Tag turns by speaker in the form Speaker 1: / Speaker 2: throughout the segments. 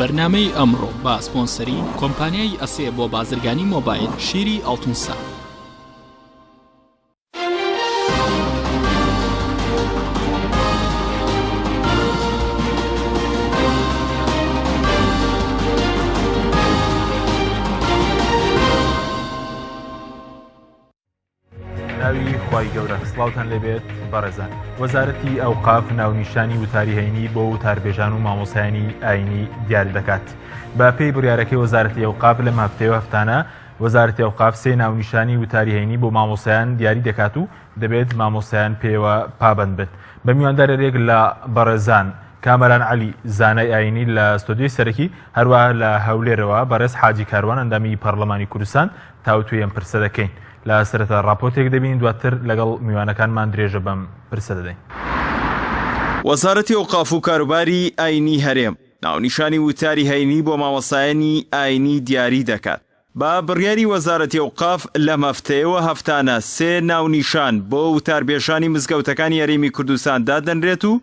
Speaker 1: بەرنامەی ئەمڕۆ با سپۆنسەری کۆمپانیای ئەسێ بۆ بازرگانی مۆبایل شیری ئەڵتونسا.
Speaker 2: ناوی خوای گەورە سڵاوتان لێبێت بەڕێزان. وەزارەتی ئەوقاف ناونیشانی وتاری هەینی بۆ وتاربێژان و مامۆسایانی ئاینی دیاری دەکات. بە پێی بڕیارەکەی وەزارەتی ئەوقاف لەم هەفتەیە هەفتانە وەزارەتی ئەوقاف سێ ناونیشانی وتاری هەینی بۆ مامۆسایان دیاری دەکات و دەبێت مامۆسایان پێوە پابەند بێت. بە میواندارێک لە بەڕێزان کامەران عەلی زانای ئاینی لە ستۆدیۆی سەرەکی، هەروەها لە هەولێرەوە بەڕێز حاجی کاروان ئەندامی پەرلەمانی کوردستان تاوتوی ئەم پرسە دەکەین. لە سەرەتا ڕاپۆرتێک دەبین، دواتر لەگەڵ میوانەکانمان درێژە بەم پرسە دەدەین.
Speaker 3: وەزارەتی ئەوقاف و کاروباری ئاینی هەرێم ناونیشانی وتاری هەینی بۆ مامۆسایانی ئاینی دیاری دەکات. با بڕیاری وەزارەتی ئەوقاف لەم هەفتەیەوە هەفتانە سێ ناونیشان بۆ وتاربێژانی مزگەوتەکانی هەرێمی کوردستان دادەنرێت و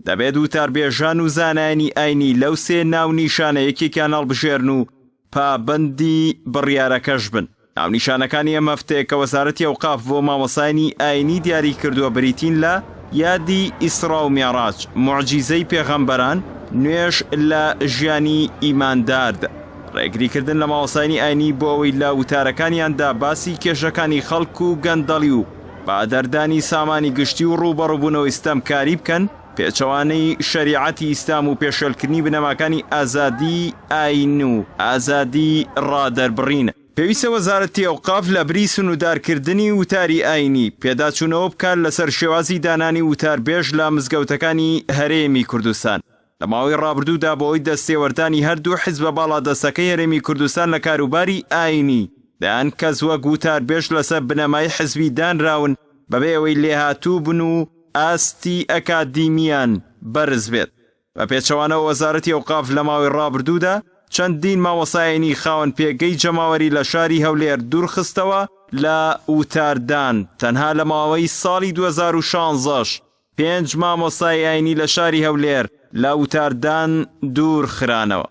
Speaker 3: دەبێت وتاربێژان و زانایانی ئاینی لەو سێ ناونیشانە یەکێکیان هەڵبژێرن و پابەندی بڕیارەکەش بن. ناونیشانەکانی ئەم هەفتەیە کە وەزارەتی ئەوقاف بۆ مامۆسایانی ئاینی دیاری کردووە بریتین لە یادی ئیسرا و میعراج، موعجیزەی پێغەمبەران، نوێژ لە ژیانی ئیمانداردا، ڕێگریکردن لە مامۆسایانی ئاینی بۆ ئەوەی لە وتارەکانیاندا باسی کێشەکانی خەڵک و گەندەڵی و بەدەردانی سامانی گشتی و ڕوبەڕووبوونەوەی ستەمکاری بکەن، پێچەوانەی شەریعەتی ئیسلام و پێشێلکردنی بنەماکانی ئازادی ئاین و ئازادی ڕادەربڕینە. پێویستە وەزارەتی ئەوقاف لە بری سنوودارکردنی وتاری ئاینی پێداچوونەوە بکات لەسەر شێوازی دانانی وتاربێژ لە مزگەوتەکانی هەرێمی کوردستان. لە ماوەی ڕابردوودا بۆەوەی دەستێوەردانی هەردوو حیزبە باڵادەستەکەی هەرێمی کوردستان لە کاروباری ئاینی دەیان کەس وەک وتاربێژ لەسەر بنەمای حیزبی دانراون بەبێ ئەوەی لێهاتوو بن و ئاستی ئەکادیمیان بەرز بێت. بە پێچەوانەوە وەزارەتی ئەوقاف لە ماوەی ڕابردوودا چەندین مامۆسایانی خاوەن پێگەی جەماوەری لە شاری هەولێر دوورخستەوە لە وتاردان. تەنها لە ماوەی ساڵی 2016 5 مامۆسای ئاینی لە شاری هەولێر لە وتاردان دوور خرانەوە.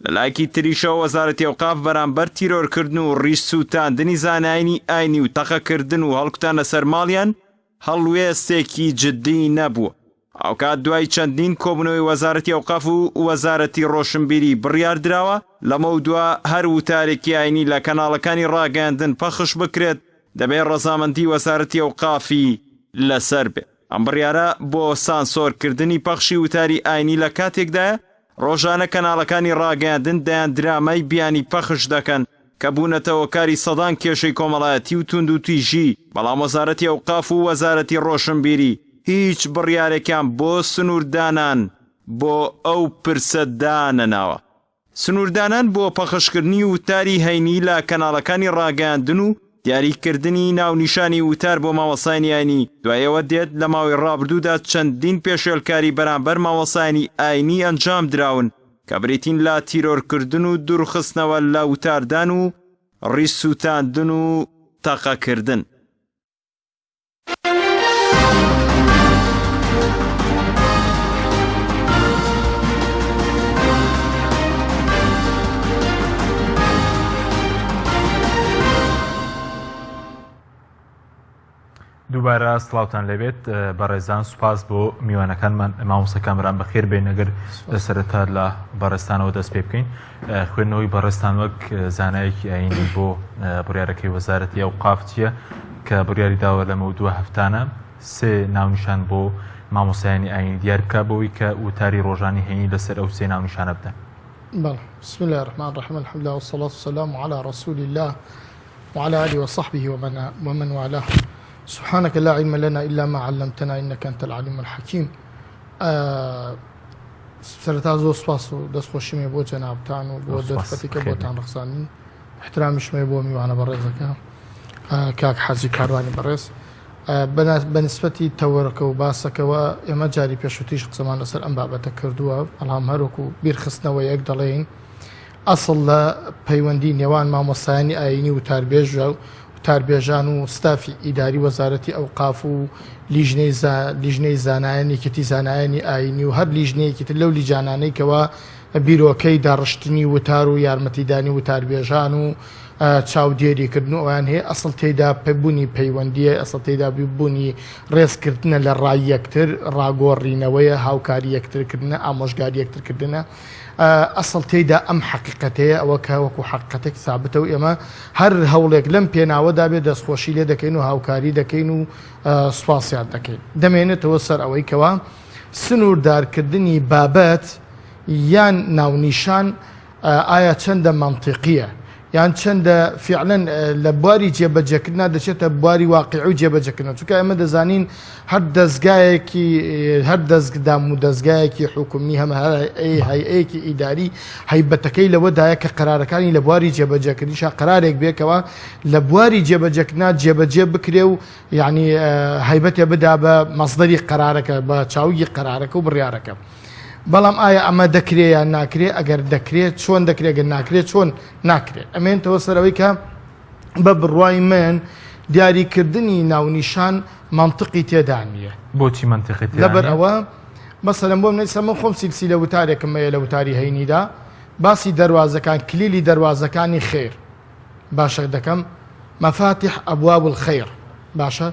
Speaker 3: لە لایەکی تریشەوە وەزارەتی ئەوقاف بەرامبەر تیرۆرکردن و ڕیشسووتاندنی زانایانی ئاینی و تەقەکردن و هەڵکوتانە سەر ماڵیان هەڵوێستێکی جددی نەبووە. ئەوکات دوای چەندین کۆبوونەوەی وەزارەتی ئەوقاف و وەزارەتی ڕۆشنبیری بڕیار دراوە لەمە دووە هەر وتارێکی ئاینی لە کەناڵەکانی ڕاگەاندن پەخش بکرێت دەبێت ڕەزامەندی وەزارەتی ئەوقافی لەسەر بێت. ئەم بڕیارە بۆ سانسۆرکردنی پەخشی وتاری ئاینی لە کاتێکدایە ڕۆژانە کەناڵەکانی ڕاگەاندن دەیان درامای بیانی پەخش دەکەن کە بوونەتەوە کاری سەدان کێشەی کۆمەڵایەتی و تونند و تیژی. بەڵام وەزارەتی ئەوقاف و وەزارەتی ڕۆشنبیری هیچ بڕیارێکیان بۆ سنووردانان بۆ ئەو پرسە دانەناوە. سنووردانان بۆ پەخشکردنی وتاری هەینی لە کەناڵەکانی ڕاگەاندن و دیاریکردنی ناونیشانی وتار بۆ مامۆسایانی ئاینی دوایەوە دێت لە ماوەی ڕابردوودا چەندین پێشێلکاری بەرامبەر مامۆسایانی ئاینی ئەنجام دراون کە بریتین لە تیرۆرکردن و دوورخستنەوە لە وتاردان و ڕیسووتاندن و تەقەکردن.
Speaker 2: دووبارە سڵاوتان لەبێت بەڕێزان، سوپاس بۆ میوانەکانمان. مامۆستا کامران بەخێر بێن ئەگەر سەرەتا لە بەڕێستانەوە دەست پێ بکەین. خوێندنەوەی بەڕێستان وەک زانایەکی ئاینی بۆ بڕیارەکەی وەزارەتی ئەوقاف چییە کە بڕیاری داوە لەمە دووە هەفتانە سێ ناونیشان بۆ مامۆسایانی ئاینی دیار بکە بۆەوەی کە وتاری ڕۆژانی هەینی لەسەر ئەو سێ ناونیشانە بدەن.
Speaker 4: بەڵێ. بسم الله الرحمن الرحيم، الحمد لله والصلاة والسلام على رسول الله وعلى آله وصحبه ومن والاه. سبحانك لا علم لنا إلا ما علمتنا إنك أنت العليم الحكيم. سەرەتا زۆر سوپاس و دەستخۆشیمێ بۆ جەنابتان و بۆ دەرفەتی کە بۆتان ڕخساندن. احترامیشمێ بۆ میوانە بەڕێزەکە کاک حاجی کاروانی بەڕێز. بەنسبەتی تەوەرەکە و باسەکەوە ئێمە جاری پێشوتیش قسەمان لەسەر ئەم بابەتە کردووە، بەڵام هەروەکو بیرخستنەوە یەک دەڵێن ئەسڵ لە پەیوەندی نێوان مامۆسایانی ئاینی و وتاربێژ وتاربێژان و ستافی ئیداری وەزارەتی ئەوقاف و لیژنەی زانایانی کەتی زانایانی ئاینی و هەر لیژنەیەکی تر لەو لیجانانەی کەوە بیرۆکەی داڕشتنی وتار و یارمەتیدانی وتاربێژان و چاودێریکردن و ئەویان هەیە ئەسڵ تێیدا پێبوونی پەیوەندیە ئەسڵ تێیدا بوونی ڕێزکردنە لە ڕای یەکتر ڕاگۆڕینەوەیە هاوکاری یەکترکردنە ئامۆژگاری یەکترکردنە ئەسڵ تێیدا ئەم حەقیقەتەیە ئەوە کە وەکو حەقیقەتێک سابتە و ئێمە هەر هەوڵێک لەم پێناوەدا بێ دەستخۆشی لێ دەکەین و هاوکاری دەکەین و سوپاسیان دەکەین دەمێنێتەوە سەر ئەوەی کەوا سنووردارکردنی بابەت یان ناونیشان ئایا چەندە منطقیە یان چەندە فعلەن لە بواری جێبەجێکردنا دەچێتە بواری واقعی و جێبەجێکردن چونکە ئێمە دەزانین هەر دەستگایەکی هەر دەستگدام و دەستگایەکی حکومی هەمە هەیئەیەکی ئیداری هەیبەتەکەی لەوەدایە کە قرارەکانی لە بواری جێبەجێکردنیشان قرارێک بێکەوە لە بواری جێبەجێکردنا جێبەجێ بکرێ و یعنی هەیبەتێ بدا بە مەصدەری قرارەکە بە چاوی قرارەکە و بڕیارەکە بەڵام ئایا ئەمە دەکرێت یان ناکرێت ئەگەر دەکرێت چۆن دەکرێت گەر ناکرێت چۆن ناکرێت ئەمێنتەوە سەرەوەی کە بە بڕوای من دیاریکردنی ناونیشان منطقی تێدا نییە
Speaker 2: بۆچی منطقی
Speaker 4: لەبەر ئەوە مەسەلەن بۆم نەیسە من خۆم سیلسیلە وتارێکم هەیە لە وتاری هەینیدا باسی دەواازەکان کلیلی دەواازەکانی خێر باشە دەکەم مەفاتیح ئەبواب الخەیر باشە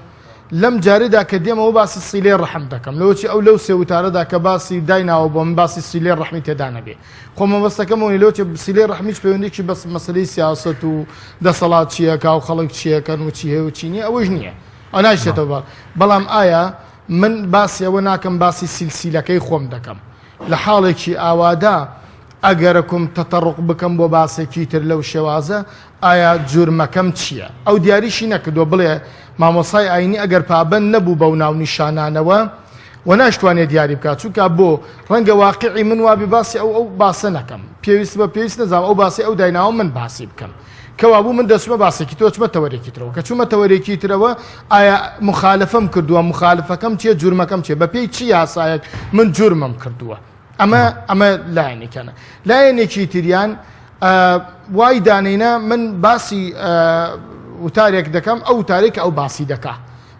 Speaker 4: لەم جارێدا کە دێمەوە باسی سیلەی ڕەحم دەکەم لەوەی ئەو لەو سێ وتارەدا کە باسی دایناوە بۆ من باسی سیلەی ڕەحمی تێدا نەبێ خۆمە بەستەکەمەوەی لەوەی سیلەی ڕەحمیش پەیوەندێکی بەس مەسەلەی سیاسەت و دەسەڵات چیەکە و خەڵک چیەکەن و چی هەیە و چی نییە ئەوەش نییە ئەو ناشێتەوە بەڵام ئایا من باسی ئەوە ناکەم باسی سیلسیلەکەی خۆم دەکەم لە حاڵێکی ئاوادا ئەگەرەکم تەتەڕق بکەم بۆ باسێکی تر لەو شێوازە ئایا جورمەکەم چییە ئەو دیاریشی نەکردو بڵێ مامۆسای ئاینی ئەگەر پابەند نەبوو بەو ناونیشانانەوە و ناشتوانێت دیاری بکات چونکە بۆ ڕەنگە واقعی من وابی باسی ئەو باسە نەکەم پێویست بە پێویست نەزانم ئەو باسی ئەو دایناوە من باسی بکەم کەوابوو من دەچمە باسێکی تۆ چمە تەوەرێکی ترەوە کە چوومە تەوەرێکی ترەوە ئایا مخالفەم کردووە مخالفەکەم چیە جورمەکەم چیە بە پێی چی یاسایەک من جورمم کردووە ئەمە لایەنێکانە لایەنێکی تریان وای دانێنە من باسی وتارێک دەکەم ئەو وتارێک ئەو باسی دەکا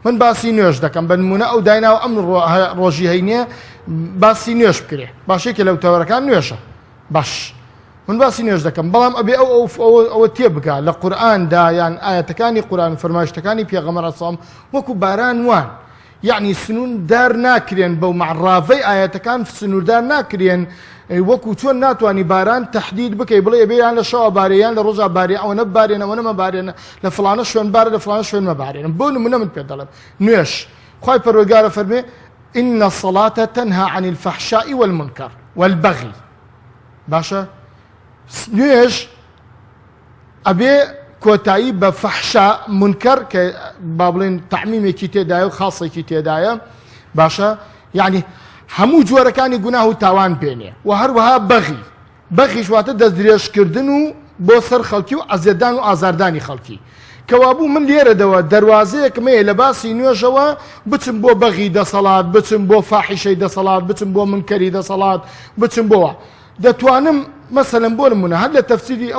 Speaker 4: من باسی نوێژ دەکەم بە نمونە ئەو دایناوە ئەم ڕۆژی هەینێ باسی نوێژ بکرێ باشێکە لەو تەوەرەکان نوێژە باش من باسی نوێژ دەکەم بەڵام ئەبێ ئەوە تێبگا لە قورئاندا یان ئاەتەکانی قورئان و فەرمایشتەکانی پێغەمبەر ئەسڵام وەکو باران وان یعنی سنووردار ناکرێن بەو معڕافەی ئاەتەکان سنووردار ناکرێن وەکو چۆن ناتوانانی باران تهدید بکەی بڵێ ئەبێیان لە شەوە بارێیان لە ڕۆژا بارێ ئەوە نەبارێنە ئەوە نەمەبارێنە لە فڵانە شوێن بارە لە فڵانە شوێن مەبارێنن بۆ نمونە من پێ دەڵێم نوێژ خوای پەروەردگارە فەرمێ إن الصلاة تنهى عن الفحشاء والمنكر والبغي باشە نوێژ ئەبێ کۆتایی بە فەحشا منکەر کە با بڵێن تەعمیمێکی تێدایە و خاصێکی تێدایە باشە یعنی هەموو جۆرەکانی گوناه و تاوان پێنێ و هەروەها بەغیش واتە دەستدرێژکردن و بۆ سەر خەڵکی و ئەزیێدان و ئازاردانی خەڵکی کەوابوو من لێرەدەوە دەواازەیەکم هەیە لە باسی نوێژەوە بچم بۆ بەغی دەسەڵات بچم بۆ فاحیشەی دەسەڵات بچم بۆ منکەری دەسەڵات بچم بۆوە دەتوانم مەسەلەن بۆ نمونە هەر لە تەفسیری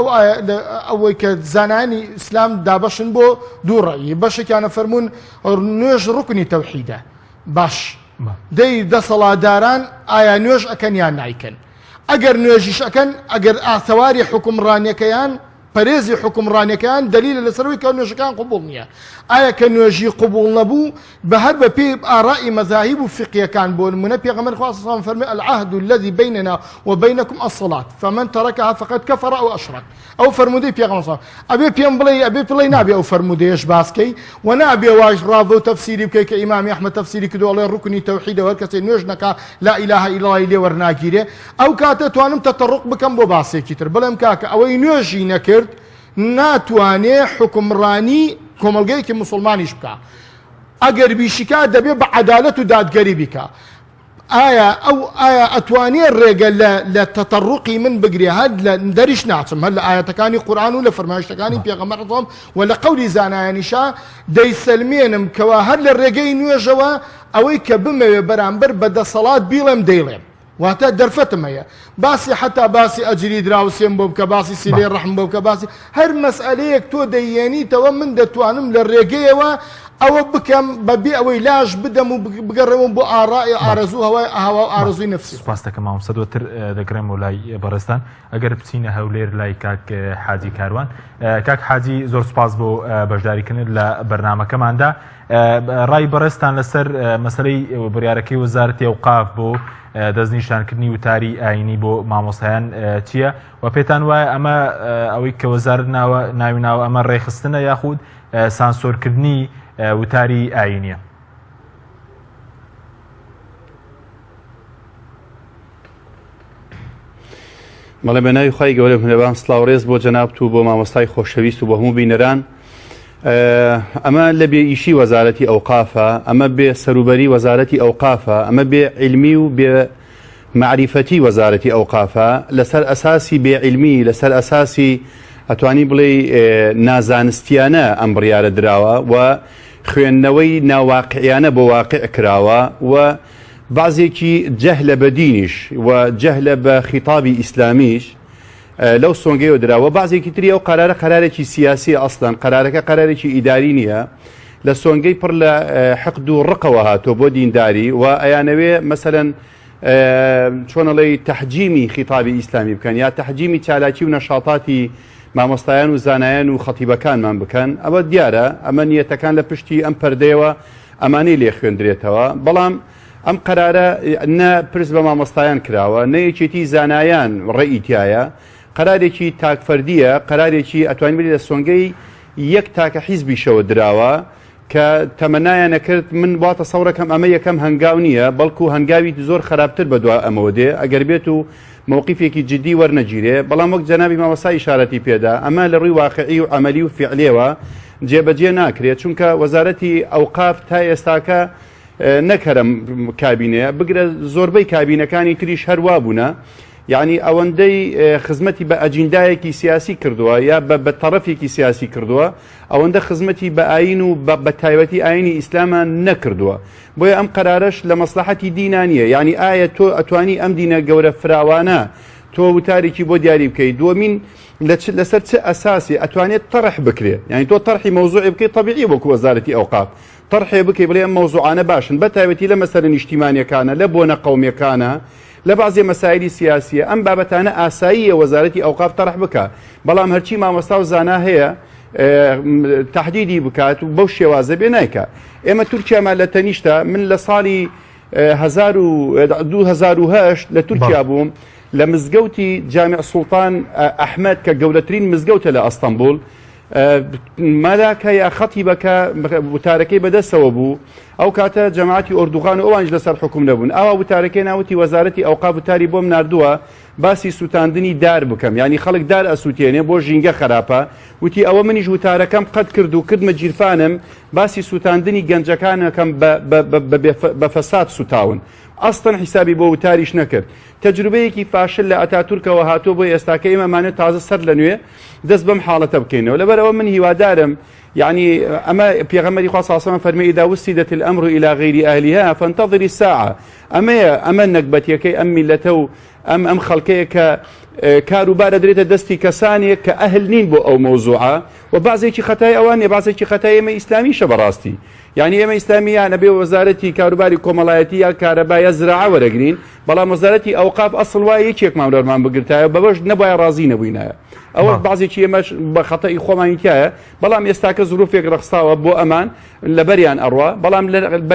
Speaker 4: ئەوەی کە زانانی ئیسلام دابەشن بۆ دوو ڕەیی بەشێکیانە فەرمونون نوێژ ڕوکنی تەوحیدە باش دەی دەسەڵاتداران ئایا نوێژ ئەکەن یان نایکەن ئەگەر نوێژیش ئەکەن ئەگەر ئاثەواری حکومڕانیەکەیان پەرێزی حکومڕانیەکەیان دلیلە لەسەرەوەی کە نوێژەکان قبوڵ نییە ئایا کە نوێژی قبوڵ نەبوو بە هەر بە پێی ئاڕائی مەذاهیب و فقیەکان بۆ نمونە پێغەمبەر خوا صلی الله علیه و سلم فەرمێ العهد الذي بيننا وبينكم الصلاة فمن تركها فقد كفر أو أشرك ئەو فەرموودەی پێغەمبەر صلی ئەبێ پێم بڵێ ئەبێ پڵەی نابێ ئەو فەرموودەیەش باسکەی و نابێ واش ڕاوە و تەفسیری بکەی کە ئیمامی ئەحمەد تەفسیری کردو ئەڵێ ڕوکنی تەوحیدە هەر کەسێ نوێژ نەکا لا إله إلا الله لێ وەرناگیرێ ئەو کاتە توانم تەتەڕق بکەم بۆ باسێکی تر بڵێم کاکە ئەوەی نوێژی نەکرد ناتوانێ حکومڕانی کۆمەلگەیەکی مسلمانیش بکە ئەگەر بیشیکا دەبێ بە عەدالەت و دادگەری بکە ئایا ئەتوانێ ڕێگە لە تەتەڕقی من بگرێ هەر لە دەریش ناچم هەر لە ئاەتەکانی قورئان و لە فەرمایشتەکانی پێغەمبەر ڕەسوڵ و لە قەولی زانایانیشا دەیسەلمێنم کەوا هەر لە ڕێگەی نوێژەوە ئەوەی کە بمەوێ بەرامبەر بەدەسەڵات بیڵێم دەیڵێم واتە دەرفەتم هەیە باسی حتا باسی ئەجری دراوسێم بۆ بکە باسی سیلەی ڕەحم بۆ بکە باسی هەر مەسئلەیەک تۆ دەیێنیتەوە من دەتوانم لە ڕێگەیەوە ئەوە بکەم بەبێ ئەوەی لاش بدەم و بگەڕێەوە بۆ ئاڕای ئارەزوو هەوا ئارەزووی نفسی.
Speaker 2: سپاس دەکەم مامۆستا دواتر دەگرێم و لای بەڕێستان ئەگەر بچینە هەولێر لای کاک حاجی کاروان. کاک حاجی زۆر سپاس بۆ بەشداریکردن لە بەرنامەکەماندا. ڕای بەڕێستان لەسەر مەسەلەی بڕیارەکەی وەزارەتی ئەوقاف بۆ دەستنیشانکردنی وتاری ئاینی بۆ مامۆستایان چییە و پێتان وایە ئەمە ئەوەی کە وەزارەت ناوی ناوە ئەمە ڕێخستنە یاخود سانسۆرکردنی وتاری ئاینیە؟
Speaker 5: مەڵێ بە ناوی خی گەورە هەنێبان سڵاوڕێز بۆ جەنابەت و بۆ مامۆستای خۆشەویست و بۆ هەموو بینەران. ئەمە لە بێ ئیشی وەزارەتی ئەوقافە، ئەمە بێ سەروبەری وەزارەتی ئەوقافە، ئەمە بێ عیلمی و بێ معریفەتی وەزارەتی ئەوقافە، لەسەر ئەساسی بێ عیلمی، لەسەر ئەساسی ئەتوانی بڵێ نازانستیانە ئەم بڕیارە دراوە و خوێندنەوەی ناواقعیانە بۆ واقع کراوە و بعضێکی جەهلە بە دینیش و جەهلە بە خیتابی ئیسلامیش لەو سۆنگەیەوە دراوە. بعضێکی تری ئەو قەرارێکی سیاسی ئەسڵان قەرارەکە قەرارێکی ئیداری نییە، لە سۆنگەی پڕ لە حەقد و ڕقەوە هاتۆ بۆ دینداری و ئەیانەوێ مەسەلەن چۆنەڵێ تەحجیمی خیتابی ئیسلامی بکەن یا تەحجیمی چالاکی و نەشاطاتی مامۆستایان و زانایان و خەتیبەکانمان بکەن. ئەوە دیارە ئەمە نیەتەکان لە پشتی ئەم پەردەیەوە ئەمانەی لێ خوێندرێتەوە، بەڵام ئەم قەرارە نە پرس بە مامۆستایان کراوە، نەیەکێتی زانایان ڕێئیتایە، قەرارێکی تاکفەردیە، قەرارێکی ئەتوانین بڵێ لە سۆنگەی یەک تاکە حیزبیشەوە دراوە کە تەمەنایان نەکرد من واتە سەورەکەم ئەمە یەکەم هەنگاو نییە، بەڵکو هەنگاوی زۆر خراپتر بەدوا ئەمەوە دێ ئەگەر بێت و مووقیفێکی جدی وەرنەگیرێ. بەڵام وەک جەنابی مامۆستا ئیشارەتی پێدا ئەمە لە ڕووی واقعی و عەمەلی و فیعلێوە جێبەجێ ناکرێت، چونکە وەزارەتی ئەوقاف تا ئێستاکە نەکەرم کابینەیە بگرە زۆربەی کابینەکانی تریش هەروە بوونە، یعنی ئەوەندەی خزمەتی بە ئەجیندایەکی سیاسی کردووە یا بە تەڕەفێکی سیاسی کردووە، ئەوەندە خزمەتی بە ئاین و بە تایبەتی ئاینی ئیسلامان نەکردووە. بۆیە ئەم قەرارەش لە مەسلحەتی دینانیە، یعنی ئایا تۆ ئەتوانی ئەم دینە گەورە فراوانە تۆ وتارێکی بۆ دیاری بکەیت، دووەمین لەسەر چه ئەساسی ئەتوانێت تەڕح بکرێت، یعنی تۆ تەرحی مەوزوعی بکەیت طبیعی وەکو وەزارەتی ئەوقاف تەرحێ بکەی بڵێ ئەم مەوزوعانە باشن بە تایبەتی لە مەسەلە نیشتیمانیەکانە لە بۆنە قەومیەکانە لە بازێ مەسایلی سیاسیە ئەم بابەتانە ئاساییە وەزارەتی ئەوقاف تەرح بکە، بەڵام هەرچی مامۆستا و زانا هەیە تهدیدی بکات و بەو شێوازە بێ نایکە. ئێمە تورکیامان لە تەنیشتە من لە ساڵی 2008 لە تورکیا بووم لە مزگەوتی جامیع سوڵتان ئەحمەد کە گەورەترین مزگەوتە لە ئەستەمبول مالاکە یا خەتیبەکە وتارەکەی بەدەستەوە بوو، ئەو کاتە جەماعەتی ئۆردوغان و ئەوانش لەسەر حکوم نەبوون، ئاوا وتارەکەی ناوتی وەزارەتی ئەوقاف وتاری بۆم ناردووە باسی سووتاندنی دار بکەم، یعنی خەڵک دار ئەسووتێنێ بۆ ژینگە خراپە، وتی ئەوە منیش وتارەکەم قەت کرد و کردمە گیرفانم باسی سووتاندنی گەنجەکانەکەم بە فەساد سوتاون، ئەستن حیسابی بۆ وتاریش نەکرد. تەجروبەیەکی فاشل لە ئەتاتورکەوە هاتووە بۆ ئێستاکە ئێمەمانە تازە سەر لە نوێ دەست بەم حاڵەتە بکەینەوە. لەبەرەوە من هیوادارم يعني أما پێغەمبەری خوا صلی الله علیه و سلم فەرمی إذا وسدت الأمر إلى غير أهلها فانتظر الساعة. أما نەکبەتیەکەی ئەم میلەتە و ئەم خەڵکەیە کە کاروبارە درێتە دەستی کەسانێک کە ئەهل نین بۆ ئەو مەوزوعە و بعضێکی خەتای ئەوانێ بعضێکی خەتای ئێمە ئیسلامیشە بەڕاستی، یعنی ئێمە ئیسلامیان نەبێ وەزارەتی کاروباری کۆمەڵایەتی یا کارەبا یا زراعە وەرەگرین، بەڵام وەزارەتی ئەوقاف ئەسڵ وایە یەکێکمان لەرمان بگرتایە بەبەش نەبایە ڕازی نەبووینایە. ئەوە بعضێکی ئێمەش بە خەتەی خۆمانی تایە، بەڵام ئێستاکە زروفێک ڕخساوە بۆ ئەمان لەبەریان ئەڕوا، بەڵام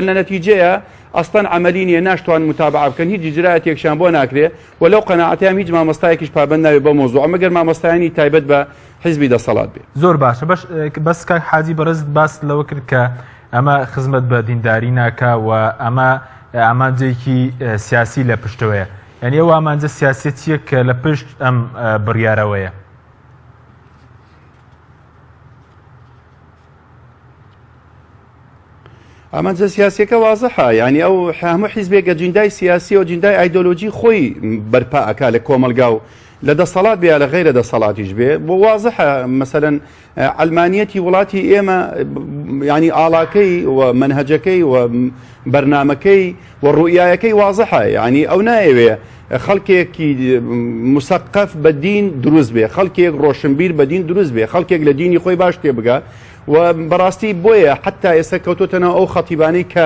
Speaker 5: لە نەتیجەیە ئەستان عملی نیە ناشتوان متابعە بکەن، هیچ جرایەتێکشان بۆ ناکرێ و لەو قەناعەتیان هیچ مامۆستایەکیش پابەند ناوێت بە مۆزوع مەگەر مامۆستایانی تایبەت بە حیزبی دەسەڵات بێ.
Speaker 2: زۆر باشە بەس کاک حاجی بەڕێز باس لەوە کرد کە ئەمە خزمەت بە دینداری ناکە و ئەمە ئامانجێکی سیاسی لە پشتەوەیە، یعنی ئەو ئامانجە سیاسەتیە کە لە پشت ئەم بڕیارەوەیە.
Speaker 5: ئامانجە سیاسیەکە وازەحە، یعنی ئەو هەموو حیزبێک ئەجندای سیاسی و ئەجندای ئایدۆلۆژی خۆی بەرپا ئەکا لە کۆمەلگا و لە دەسەڵات بێ لە غیرە دەسەڵاتیش بێ، بۆ وازەحە مەسەلەن ئەلمانیەتی وڵاتی ئێمە ینی ئاڵاکەی و منهەجەکەی و بەرنامەکەی و ڕوئیایەکەی وازەحە، یعنی ئەو نایەوێ خەڵکێکی مسەقف بە دین دروست بێ، خەڵکێک ڕۆشنبیر بە دین دروست بێ، خەڵکێک لە دینی خۆی باش تێ بگات و بەڕاستی بۆیە حتا ئێستا کەوتۆتەنەوە ئەو خەتیبانەی کە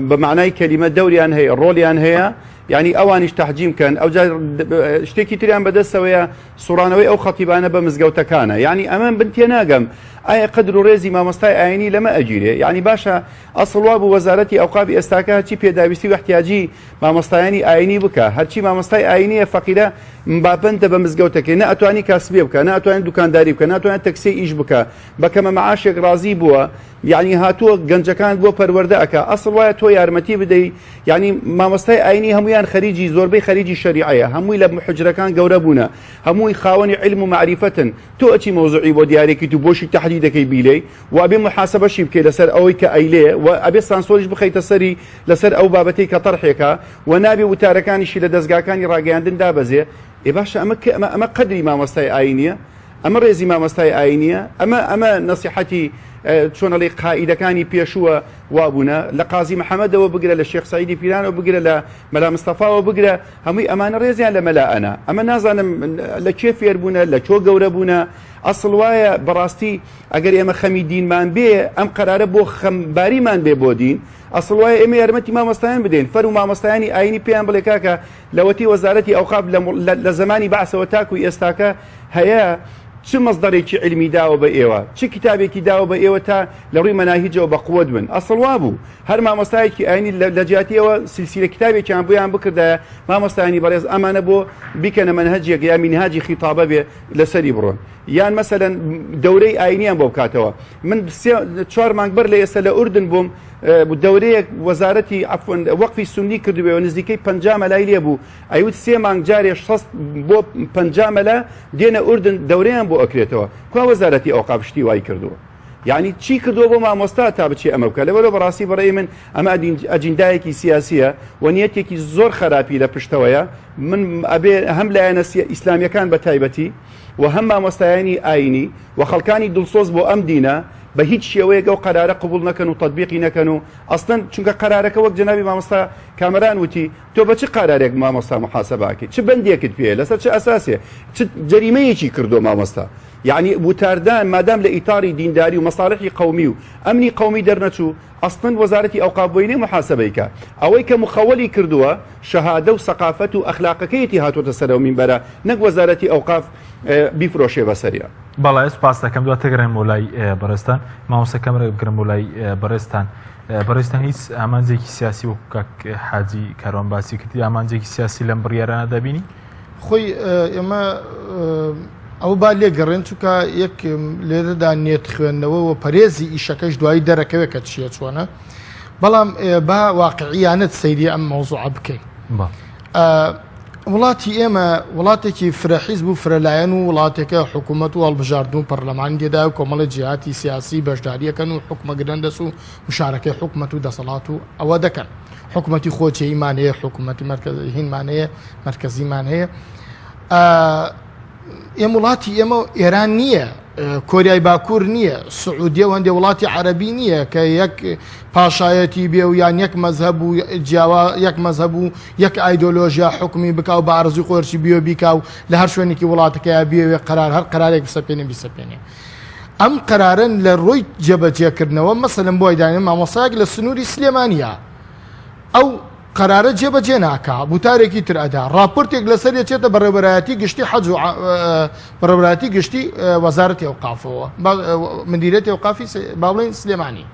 Speaker 5: بە معنای کەلیمە دەوریان هەیە ڕۆلیان هەیە، یعنی ئەوانیش تەحجیم کەن ئەو شتێکی تریان بەدەستەوەیە سوڕانەوەی ئەو خەتیبانە بە مزگەوتەکانە، یعنی ئەمە بن تێ ناگەم ئایا قدر و ڕێزی مامۆستای ئاینی لەمە ئەگیرێ، یعنی باشە ئەسڵوا بوو وەزارەتی ئەوقافی ئێستاکە هەرچی پێداویستی و احتیاجی مامۆستایانی ئاینی بکە، هەرچی مامۆستای ئاینیە فەقیرە مبابندە بە مزگەوتەکە، نە ئەتوانی کاسبێ بکە، نە ئەتوانێت دوکانداری بکە، ناتوانێت تەکسی ئیش بکە، بەکەمە مەعاشێک ڕازی بووە، یعنی هاتووە گەنجەکان بۆ پەروەردە ئەکا، ئەسڵ وایە تۆ یارمەتی بدەی، یعنی مامۆستای ئاینی هەمویان خەریجی زۆربەی خەریجی شەریعەیە، هەمووی لە حجرەکان گەورە بوونە، هەمووی خاوەنی علم و معریفەتن، تۆ ئەچی مەوزوعی بۆ دیارێکی تو بۆشی تەحلیل دەکەی بیلەی و ئەبێ محاسبەشی بکەی لەسەر ئەوەی کە ئەیلێ و ئەبێ سانسۆریش بخەیتە سەری لەسەر ئەو بابەتەی کە تەرحێکە و نابێ وتارەکانیشی لە دەستگاکانی ڕاگەیاندن دابەزێ. باشە ئەمە قدری مامۆستای ئاینیە، ئەمە ڕێزی مامۆستای ئاینیە، ئەمە نەسیحەتی چۆنەڵی قائیدەکانی پێشووە وابوونە، لە قازی محەممەدەوە بگرە، لە شێخ سعیدی پیرانەوە بگرە، لە مەلا مستەفاوە بگرە، هەمووی ئەمانە ڕێزیان لە مەلاەنە، ئەمە نازانم لە کێ فێر بوونە، لە چۆ گەورە بوونە. ئەسڵ وایە بەڕاستی ئەگەر ئێمە خەمی دینمان بێ، ئەم قەرارە بۆ خەمباریمان بێ بۆ دین، ئەسڵ وایە ئێمە یارمەتی مامۆستایان بدەین، فەر و مامۆستایانی ئاینی پێیان بڵێ کاکە لەوەتی وەزارەتی ئەوقاف لە زمانی بەعسەوە تاکوی ئێستاکە هەیە چ مەصدەرێکی علمی داوە بە ئێوە، چ کتابێکی داوە بە ئێوە تا لە ڕووی مەناهیجەوە بە قووەت بن. ئەسڵ وا بوو هەر مامۆستایەکی ئاینی لە جیاتیەوە سلسیلە کتابێکیان بۆیان بکردایە مامۆستایانی بەڕێز ئەمانە بۆ بیکەنە مەنهەجێک یا مینهاجی خیتابە بێ لەسەری بڕۆن، یان مەسەلەن دەورەی ئاینیان بۆ بکاتەوە. من 4 مانگ بەر لە ئێستا لە ئوردن بووم، دەورەیەک وەزارەتی وەقفی سونی کردوێەوە نزیکەی 50 مەلای لێ بوو، ئەیوت 3 مانگ جارێ 6 بۆ 50 مەلا دێنە ئوردن دەورەیان بۆ ئەکرێتەوە. کوا وەزارەتی ئەوقاف شتی وای کردووە، یعنی چی کردووە بۆ مامۆستا تا بچێ ئەمە بکە. لەوەرە بەڕاستی بەڕێی من ئەمە ئەجندایەکی سیاسیە و نیەتێکی زۆر خراپی لە پشتەوەیە. من ئەبێ هەم لایەنە ئیسلامیەکان بە تایبەتی و هەم مامۆستایانی ئاینی و خەڵکانی دڵسۆز بۆ ئەم دینە بە هیچ شێوەیەک ئەو قەرارە قبول نەکەن و تەطبیقی نەکەن و ئەستەن چونکە قەرارەکە وەک جەنابی مامۆستا کامەران وتی تۆ بە چ قەرارێک مامۆستا محاسەباکەیت، چ بەندێکت پێ لەسەر چه ئەساسێ، چ جەریمەیەکی کردو مامۆستا، یعنی وتاردان مادام لە ئیتاری دینداری و مەصالحی قەومی و ئەمنی قەومی دەرنەچوو ئەستن وەزارەتی ئەوقاف بۆینەی محاسەبەیکە. ئەوەی کە مخەوەلی کردووە شەهادە و سەقافەت و ئەخلاقەکەیەتی هاتوۆتە سەرەوە مینبەرە، نەک وەزارەتی ئەوقاف بیفرۆشێ بەسەریە.
Speaker 2: بەڵێ سپاس دەکەم، دواتر گەڕێم بۆ لای بەڕێستان، مامۆستەکەم بگرم بۆ لای بەڕێستان. بەڕێستان هیچ ئامانجێکی سیاسی وەکو کاک حاجی کاروان باسی کردی، ئامانجێکی سیاسی لەم بڕیارانە دەبینی؟
Speaker 4: خۆی ئێمە ئەو با لێ گەڕێن چونکە یەک لێرەدا نێت خوێندنەوە و پەرێزی ئیشەکەش دوایی دەرەکەوێت کە چیە چۆنە، بەڵام با واقعیانت سەیری ئەم مەوزوعە بکەین. وڵاتی ئێمە وڵاتێکی فرەحیزب و فرەلایەن و وڵاتێکە حکوومەت و هەڵبژاردن و پەرلەمان دێدا و کۆمەڵی جیهاتی سیاسی بەشداریەکەن و حکومەگرن دەس و مشارەکەی حکوومەت و دەسەڵات و ئەوە دەکەن. حکوومەتی خۆچەیمان هەیە، حکوومەتی هینمان هەیە، مرکزیمان هەیە. ئێمە وڵاتی ئێمە ئێران نییە، کۆریای باکوور نییە، سعودیە و هەندێک وڵاتی عەرەبی نییە کە یەک پاشایەتی بێ و یان یەک مەزهەب و یەک مەزهەب و یەک ئایدۆلۆژیا حکمی بکا و بە عەرزی خۆرشی بیۆ بیکا و لە هەر شوێنێکی وڵاتەکەیە بێوێ قەرار هەر قەرارێک بیسەپێنێ. ئەم قەرارن لە ڕۆی جێبەجێکردنەوە مەسەلەن بۆ ئەیدانێن مامۆستایەک لە سنووری سلێمانیە ئەو قەرارە جێبەجێ ناکا، بوتارێکی تر ئەدا، راپۆرتێک لەسەر چێتە بەڕێوەبەرایەتی گشتی حەج و بەڕێوەبەرایەتی گشتی وەزارەتی ئەوقافەوە، مدیرێتی ئەوقافی با بڵێن سلێمانی،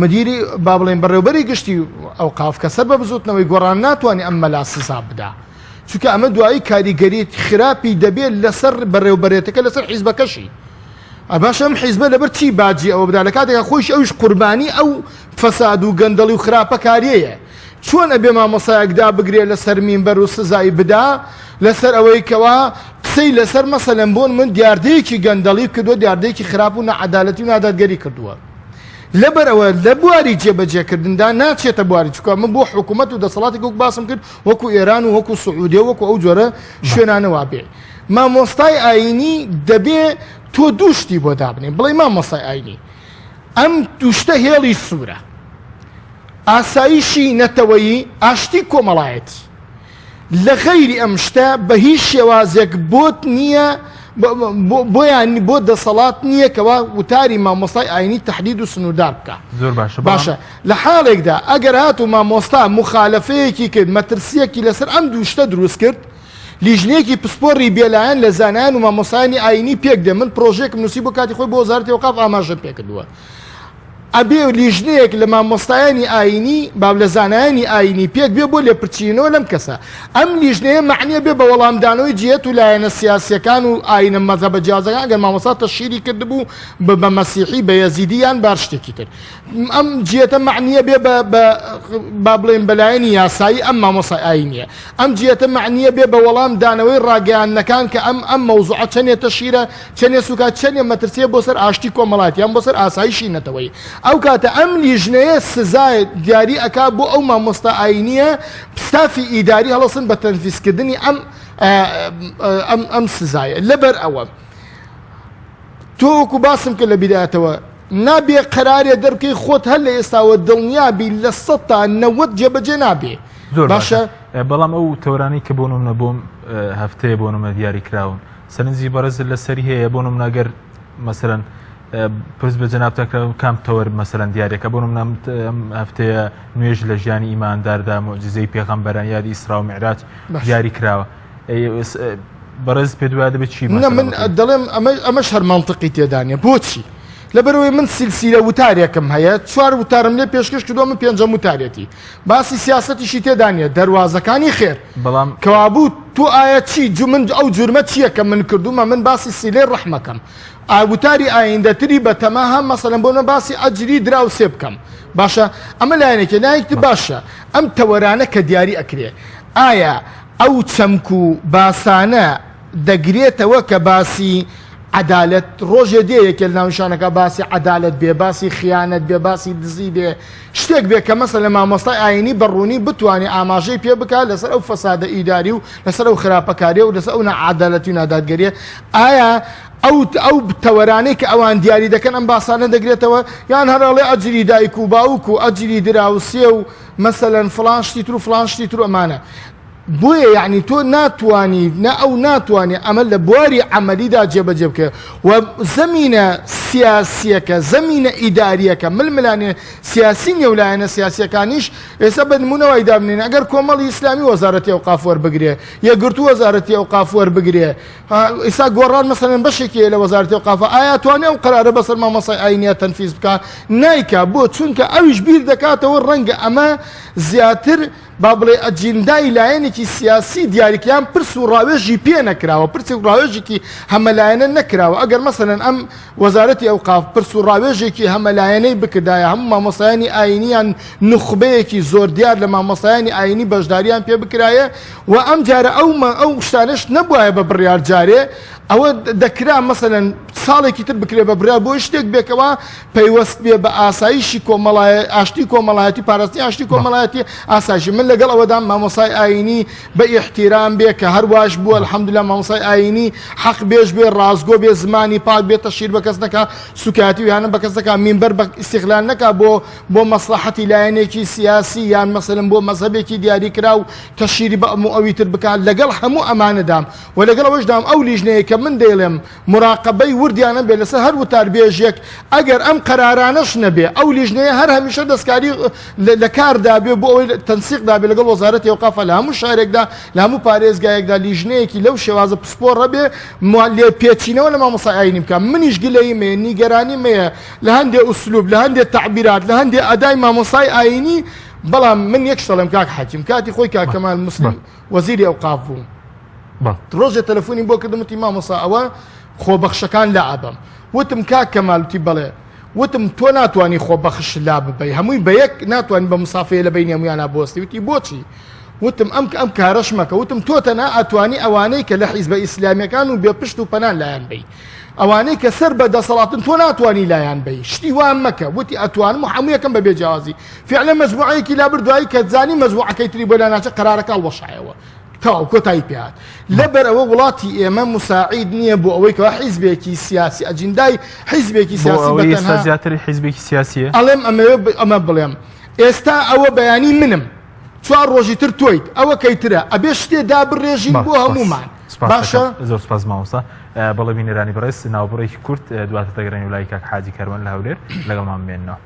Speaker 4: مدیری با بڵێن بەڕێوەبەری گشتی ئەوقاف کە سەر بە بزوتنەوەی گۆڕان ناتوانێت ئەم مەلا سزا بدا، چونکە ئەمە دوایی کاریگەری خراپی دەبێت لەسەر بەڕێوەبەرێتەکە لەسەر حیزبەکەشی. باش ئەم حیزبە لەبەر چی باجی ئەوە بدا لە کاتێکە خۆش ئەوش قوربانی ئەو فەساد و گەندەڵی و خراپە کاریەیە. چۆن ئەبێ مامۆسایەکدا بگرێت لەسەر مینبەر و سزای بدا لەسەر ئەوەی کەوا قسەی لەسەر مەسەلەن بۆن من دیاردەیەکی گەندەڵی کردووە، دیاردەیەکی خراپ و نەعەدالەتی و نادادگەری کردووە. لەبەر ئەوە لە بواری جێبەجێکردندا ناچێتە بواری، چونکە من بۆ حکوومەت و دەسەڵاتێک وەک باسم کرد وەکو ئێران و وەکو سعودیە وەکو ئەو جۆرە شوێنانەوە بێ. مامۆستای ئاینی دەبێ تۆ دوو شتی بۆ دابنێ، بڵێ مامۆستای ئاینی ئەم دووشتە هێڵی سوورە، ئاسایشی نەتەوەیی ئاشتی کۆمەڵایەتی، لە غەیری ئەم شتە بە هیچ شێوازێک بۆت نییە بۆیان بۆ دەسەڵات نییە کەوا وتاری مامۆستای ئاینی تەحدید و سنوردار بکە.
Speaker 2: زۆر
Speaker 4: باشە لە حاڵێکدا ئەگەر هات و مامۆستا مخالەفەیەکی کرد مەترسیەکی لەسەر ئەم دوو شتە دروست کرد لیژنەیەکی پسپۆڕی بێلایەن لە زانایان و مامۆستایانی ئاینی پێک دێ من پرۆژێکم نووسی بۆ کاتی خۆی بۆ وەزارەتی ئەوقاف ئاماژەم پێکردووە ئەبێ لیژنەیەک لە مامۆستایانی ئاینی با لە زانایانی ئاینی پێک بێ بۆ لێپرچینەوە لەم کەسە ئەم لیژنەیە معنیە بێ بە وەڵامدانەوەی جێت و لایەنە سیاسیەکان و ئاینە مەذهبە جیازەکان ئەگەر مامۆستا تەشیری کردبوو بە مەسیحی بە یەزیدیان بار شتێکی تر ئەم جێتە معنیە بێ با بڵێن بەلایەنی یاسایی ئەم مامۆستای ئاینیە ئەم جێتە معنیە بێ بە وەڵامدانەوەی ڕاگەیاندنەکان کە ئەم مەوزوعە چەندێ تەشیرە چەندێ سوکات چەندێ مەترسیە بۆ سەر ئاشتی کۆمەڵاتیان بۆ سەر ئاسایشی نەتەوەی ئەو کاتە ئەم لیژنەیە سزای دیاری ئەکا بۆ ئەو مامۆستا ئاینیە ستافی ئیداری هەڵەسن بە تەنفیزکردنی ئەم سزایە لەبەر ئەوە تۆکو باسم کرد لە بیدایەتەوە نابێ قەرارێ دەرکەی خۆت هەر لە ئێستاوە دڵنیابی لە 100 تا 90 جێبەجێ نابێ
Speaker 2: باشە بەڵام ئەو تەورانی کە بۆ نمونە بۆم هەفتەیە بۆ نمە دیاری کراون سەرنجی بەڕێز لەسەری هەیە بۆ نمونە ئەگەر مەسەرەن پرس بە جەنابتەکە کام تەوەر مەسەرەن دیارێکە بۆ نمونە هەفتەیە نوێژ لە ژیانی ئیمانداردا مۆجزەی پێغەمبەران یادی ئیسرا و میعراج دیاری کراوە بەڕێز پێ دوای دەبێت چی
Speaker 4: من دەڵێم ئەمەش هەر مانتقی تێدانە بۆچی لەبەرەوەی من سیلسیلە وتارێکم هەیە 4 وتارم لێ پێشکەش کردووە من 5ەم وتارێتی باسی سیاسەتیشی تێدانە دەواازەکانی خێر
Speaker 2: بەڵام
Speaker 4: کەوابوو تو ئایا چی من ئەو جورمە چییە کە من کردومە من باسی سیلێ ڕەحمەکەم ئاوتاری ئایندەتری بە تەما هەم مەسەلەن بۆنە باسی ئەجری دراو سێ بکەم باشە ئەمە لایەنێکی لایەکتی باشە ئەم تەوەرانە کە دیاری ئەکرێ ئایا ئەو چەمک و باسانە دەگرێتەوە کە باسی عدالت ڕۆژێ دەیەکێ لە ناونشانەکە باسی عدالت بێ باسی خیانەت بێ باسی دزی بێ شتێک بێ کە مەسەلەن لە مامۆستای ئاینی بەڕوونی بتوانێت ئاماژەی پێ بکات لەسەر ئەو فەسادە ئیداری و لەسەر ئەو خراپەکاریە و لەسەر ئەو نەعادالەتی و نادادگەریە ئایا ئەو تەوەرانەی کە ئەوان دیاری دەکەن ئەم باسانە دەگرێتەوە یان هەراڵێ ئەجری دایک و باوک و ئەجری دراوسێ و مەسەلەن فڵان شتی تر و فڵان شتی تر ئەمانە بۆیە یعنی تۆ ناتوانی ئەو ناتوانێ ئەمە لە بواری عملیدا جێبەجێ بکە و زەمینە سیاسیەکە زەمینە ئیداریەکە ململانێ سیاسی نێولایەنە سیاسیەکانیش ئێستا بە نمونەوەی دابنێن ئەگەر کۆمەڵی ئیسلامی وەزارەتی ئەوقاف وەربگرێ یەکگرتوو وەزارەتی ئەوقاف وەربگرێ ئێستا گۆڕان مەسەلەن بەشێکی لە وەزارەتی ئەوقاف ئایا توانێ ئەو قەرارە بەسەر مامۆستای ئاینیە تەنفیز بکە نایکا بۆ چونکە ئەویش بیر دەکاتەوە ڕەنگە ئەمە زیاتر با بڵێ ئەجیندای لایەنێکی سیاسی دیاریکیان پرس و ڕاوێژی پێ نەکراوە پرسی و ڕاوێژێکی هەمەلایەنە نەکراوە ئەگەر مەسەلەن ئەم وەزارەتی ئەوقاف پرس و ڕاوێژێکی هەمەلایەنەی بکردایە هەموو مامۆستایانی ئاینیان نخبەیەکی زۆر دیار لە مامۆستایانی ئاینی بەشداریان پێ بکرایە و ئەم جارە ئەو شتانش نەبووایە بە بڕیار جارێ ئەوە دەکرا مەسەلەن ساڵێکی تر بکرێ بە برا بۆ شتێک بێکەوە پەیوەست بێ بە ئاسایشی ئاشتی کۆمەڵایەتی پاراستی ئاشتی کۆمەڵایەتی ئاسایشی من لەگەڵ ئەوەدا مامۆستای ئاینی بە ئیحتیرام بێ کە هەرواش بووە الحەمدوللا مامۆستای ئاینی حەق بێژ بێ ڕازگۆ بێ زمانی پاک بێ تەشیر بە کەس نەکا سوکاتی و یانە بە کەس نەکا مینبەر بە ئیستیغلال نەکا بۆ مەسلحەتی لایەنێکی سیاسی یان مەسەلەن بۆ مەزهەبێکی دیاری کرا و تەشیری بە ئەوی تر بکات لەگەڵ هەموو ئەمانەدام و لەگەڵ ئەوەشدام ئەو لیژنەیە کە من دەیڵێم مراقبەی وردیانە بێ لەسەر هەر وتاربێژێک ئەگەر ئەم قەرارانەش نەبێ ئەو لیژنەیە هەر هەمیشە دەستکاری لە کاردا بێ بۆ ئەوەی تەنسیقدا بێ لەگەڵ وەزارەتی ئەوقاف لە هەموو شارێکدا لە هەموو پارێزگایەکدا لیژنەیەکی لەو شێوازە پسپۆڕە بێ لێ پێچینەوە لە مامۆستای ئاینی بکە منیش گلەی مێ نیگەرانی مەیە لە هەندێک ئوسلوب لە هەندێک تعبیرات لە هەندێک ئەدای مامۆستای ئاینی بەڵام من یەک شەڵم کاک حاکیم کاتی خۆی کاک کەمال مسلم وەزیری ئەوقاف بوو ڕۆژێ تەلەفۆنی بۆ کردمتی مامۆستا ئەوە خۆبەخشەکان لا ئابم وتم کاک کەمالتی بڵێ وتم تۆ ناتوانانی خۆبەخش لا ببەی هەمووی بە یەک ناتوانین بە مسافەیە لە بینی هەمویانە بۆستی وتی بۆچی وتم ئەم کارەش مەکە وتم تۆ تەنها ئەتوانی ئەوانەی کە لە حیزبە ئیسلامیەکان و بێ پشت و پەنان لایەن بی ئەوانەی کە سەر بە دەسەڵاتن تۆ ناتوانی لایەن بی شتی وان مەکە وتی ئەتوانم و هەموو یەکەم بە بێجیازی فعلا مەجموعەیەکی لا بردوایی کە زانی مەجموعەکەی تری بۆ لا ناچە قەرارەکە هەڵوەشایەوە تاو کۆتایی پێات لەبەر ئەوە وڵاتی ئێمە مساعید نییە بۆ ئەوەی کەوا حیزبێکی سیاسی ئەجندای حیزبێکی سیاسی
Speaker 2: زیاتر حیزبێکی سیاسیە
Speaker 4: ئەڵێم ئەمە بڵێم ئێستا ئەوە بەیانی منم 4 ڕۆژی تر تۆیت ئەوە کەیترە ئەبێ شتێدا بڕێژین بۆ هەمومان باشە
Speaker 2: زۆر سپاس مامۆستا بەڵێ بینێرانی بەڕێز ناوبڕێکی کورت دواتە دەگەڕێن و لای کاک حاجی کەروان لە هەولێر لەگەڵمان بێنەوە.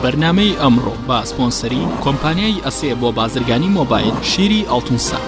Speaker 1: بەرنامەی ئەمڕۆ بە سپۆنسەری کۆمپانیای ئەسێ بۆ بازرگانی مۆبایل شیری ئەڵتونسا.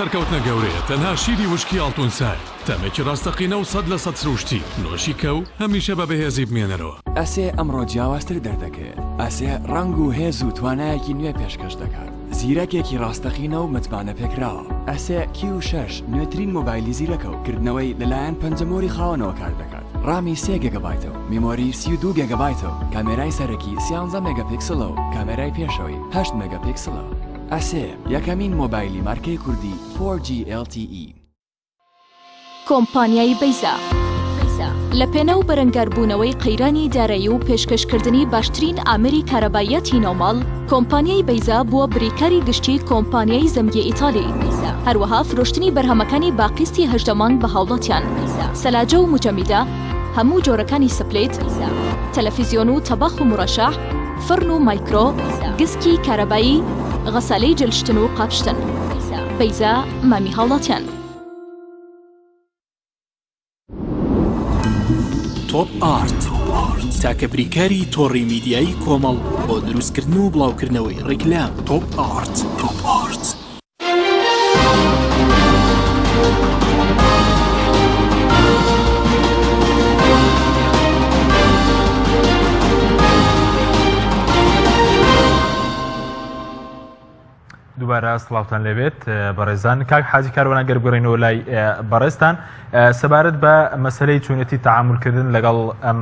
Speaker 6: سەرکەوتنە گەورەیە تەنها شیری وشکی ئەڵتونسای تەمێکی ڕاستەقینە و 100% سروشتی نۆشی کەو هەمیشە بە بەهێزی بمێنەرەوە.
Speaker 7: ئەسێ ئەمڕۆ جیاوازتر دەردەکەوێت. ئەسێ ڕنگ و هێز و توانایەکی نوێ پێشکەش دەکات. زیرەکێکی ڕاستەقینە و متمانە پێکراوە. ئەسێ Q6 نوێترین مۆبایلی زیرەکە و کردنەوەی لەلایەن پەنجەمۆری خاوەنەوە کار دەکات. ڕامی 3 گیگابایتەوە، میمۆری 32 گیگابایتەوە، کامێرای سەرەکی 13 مێگاپیکسلەوە و کامێرای پێشەوەی 8 مێگاپیکسلەوە. ئەسێ یەکەمین مۆبایلی مارکەی کوردی 4G LTE.
Speaker 8: کۆمپانیای بەیزا لە پێنە و بەرەنگاربوونەوەی قەیرانی دارایی و پێشکەشکردنی باشترین ئامری کارەبایەتی نۆماڵ، کۆمپانیای بەیزا بووە بریکاری گشتی کۆمپانیای زەمگی ئیتالی. هەروەها فرۆشتنی بەرهەمەکانی باقیستی هەژدەمان بە هاوڵاتیان، سەلاجە و مجەمیدە، هەموو جۆرەکانی سپلێت، تەلەڤیزیۆن و تەبەخ و مڕەشەح، فرن و مایکرۆ، گسکی کارەبایی، غەسالەی جلشتن و قاپشتن. بەیزا مامی هاوڵاتیان.
Speaker 1: تۆپ ئارت تاکە بریکاری تۆڕی میدیایی کۆمەڵ بۆ دروستکردن و بڵاوکردنەوەی ڕیکلام. تۆپ ئارت.
Speaker 2: دووبارە سڵاوتان لەبێت بەڕێزان. کاک حاجی کاروان ئەگەر بگەڕێنەوە لای بەڕێزتان سەبارەت بە مەسەلەی چۆنێتی تەعاملکردن لەگەڵ ئەم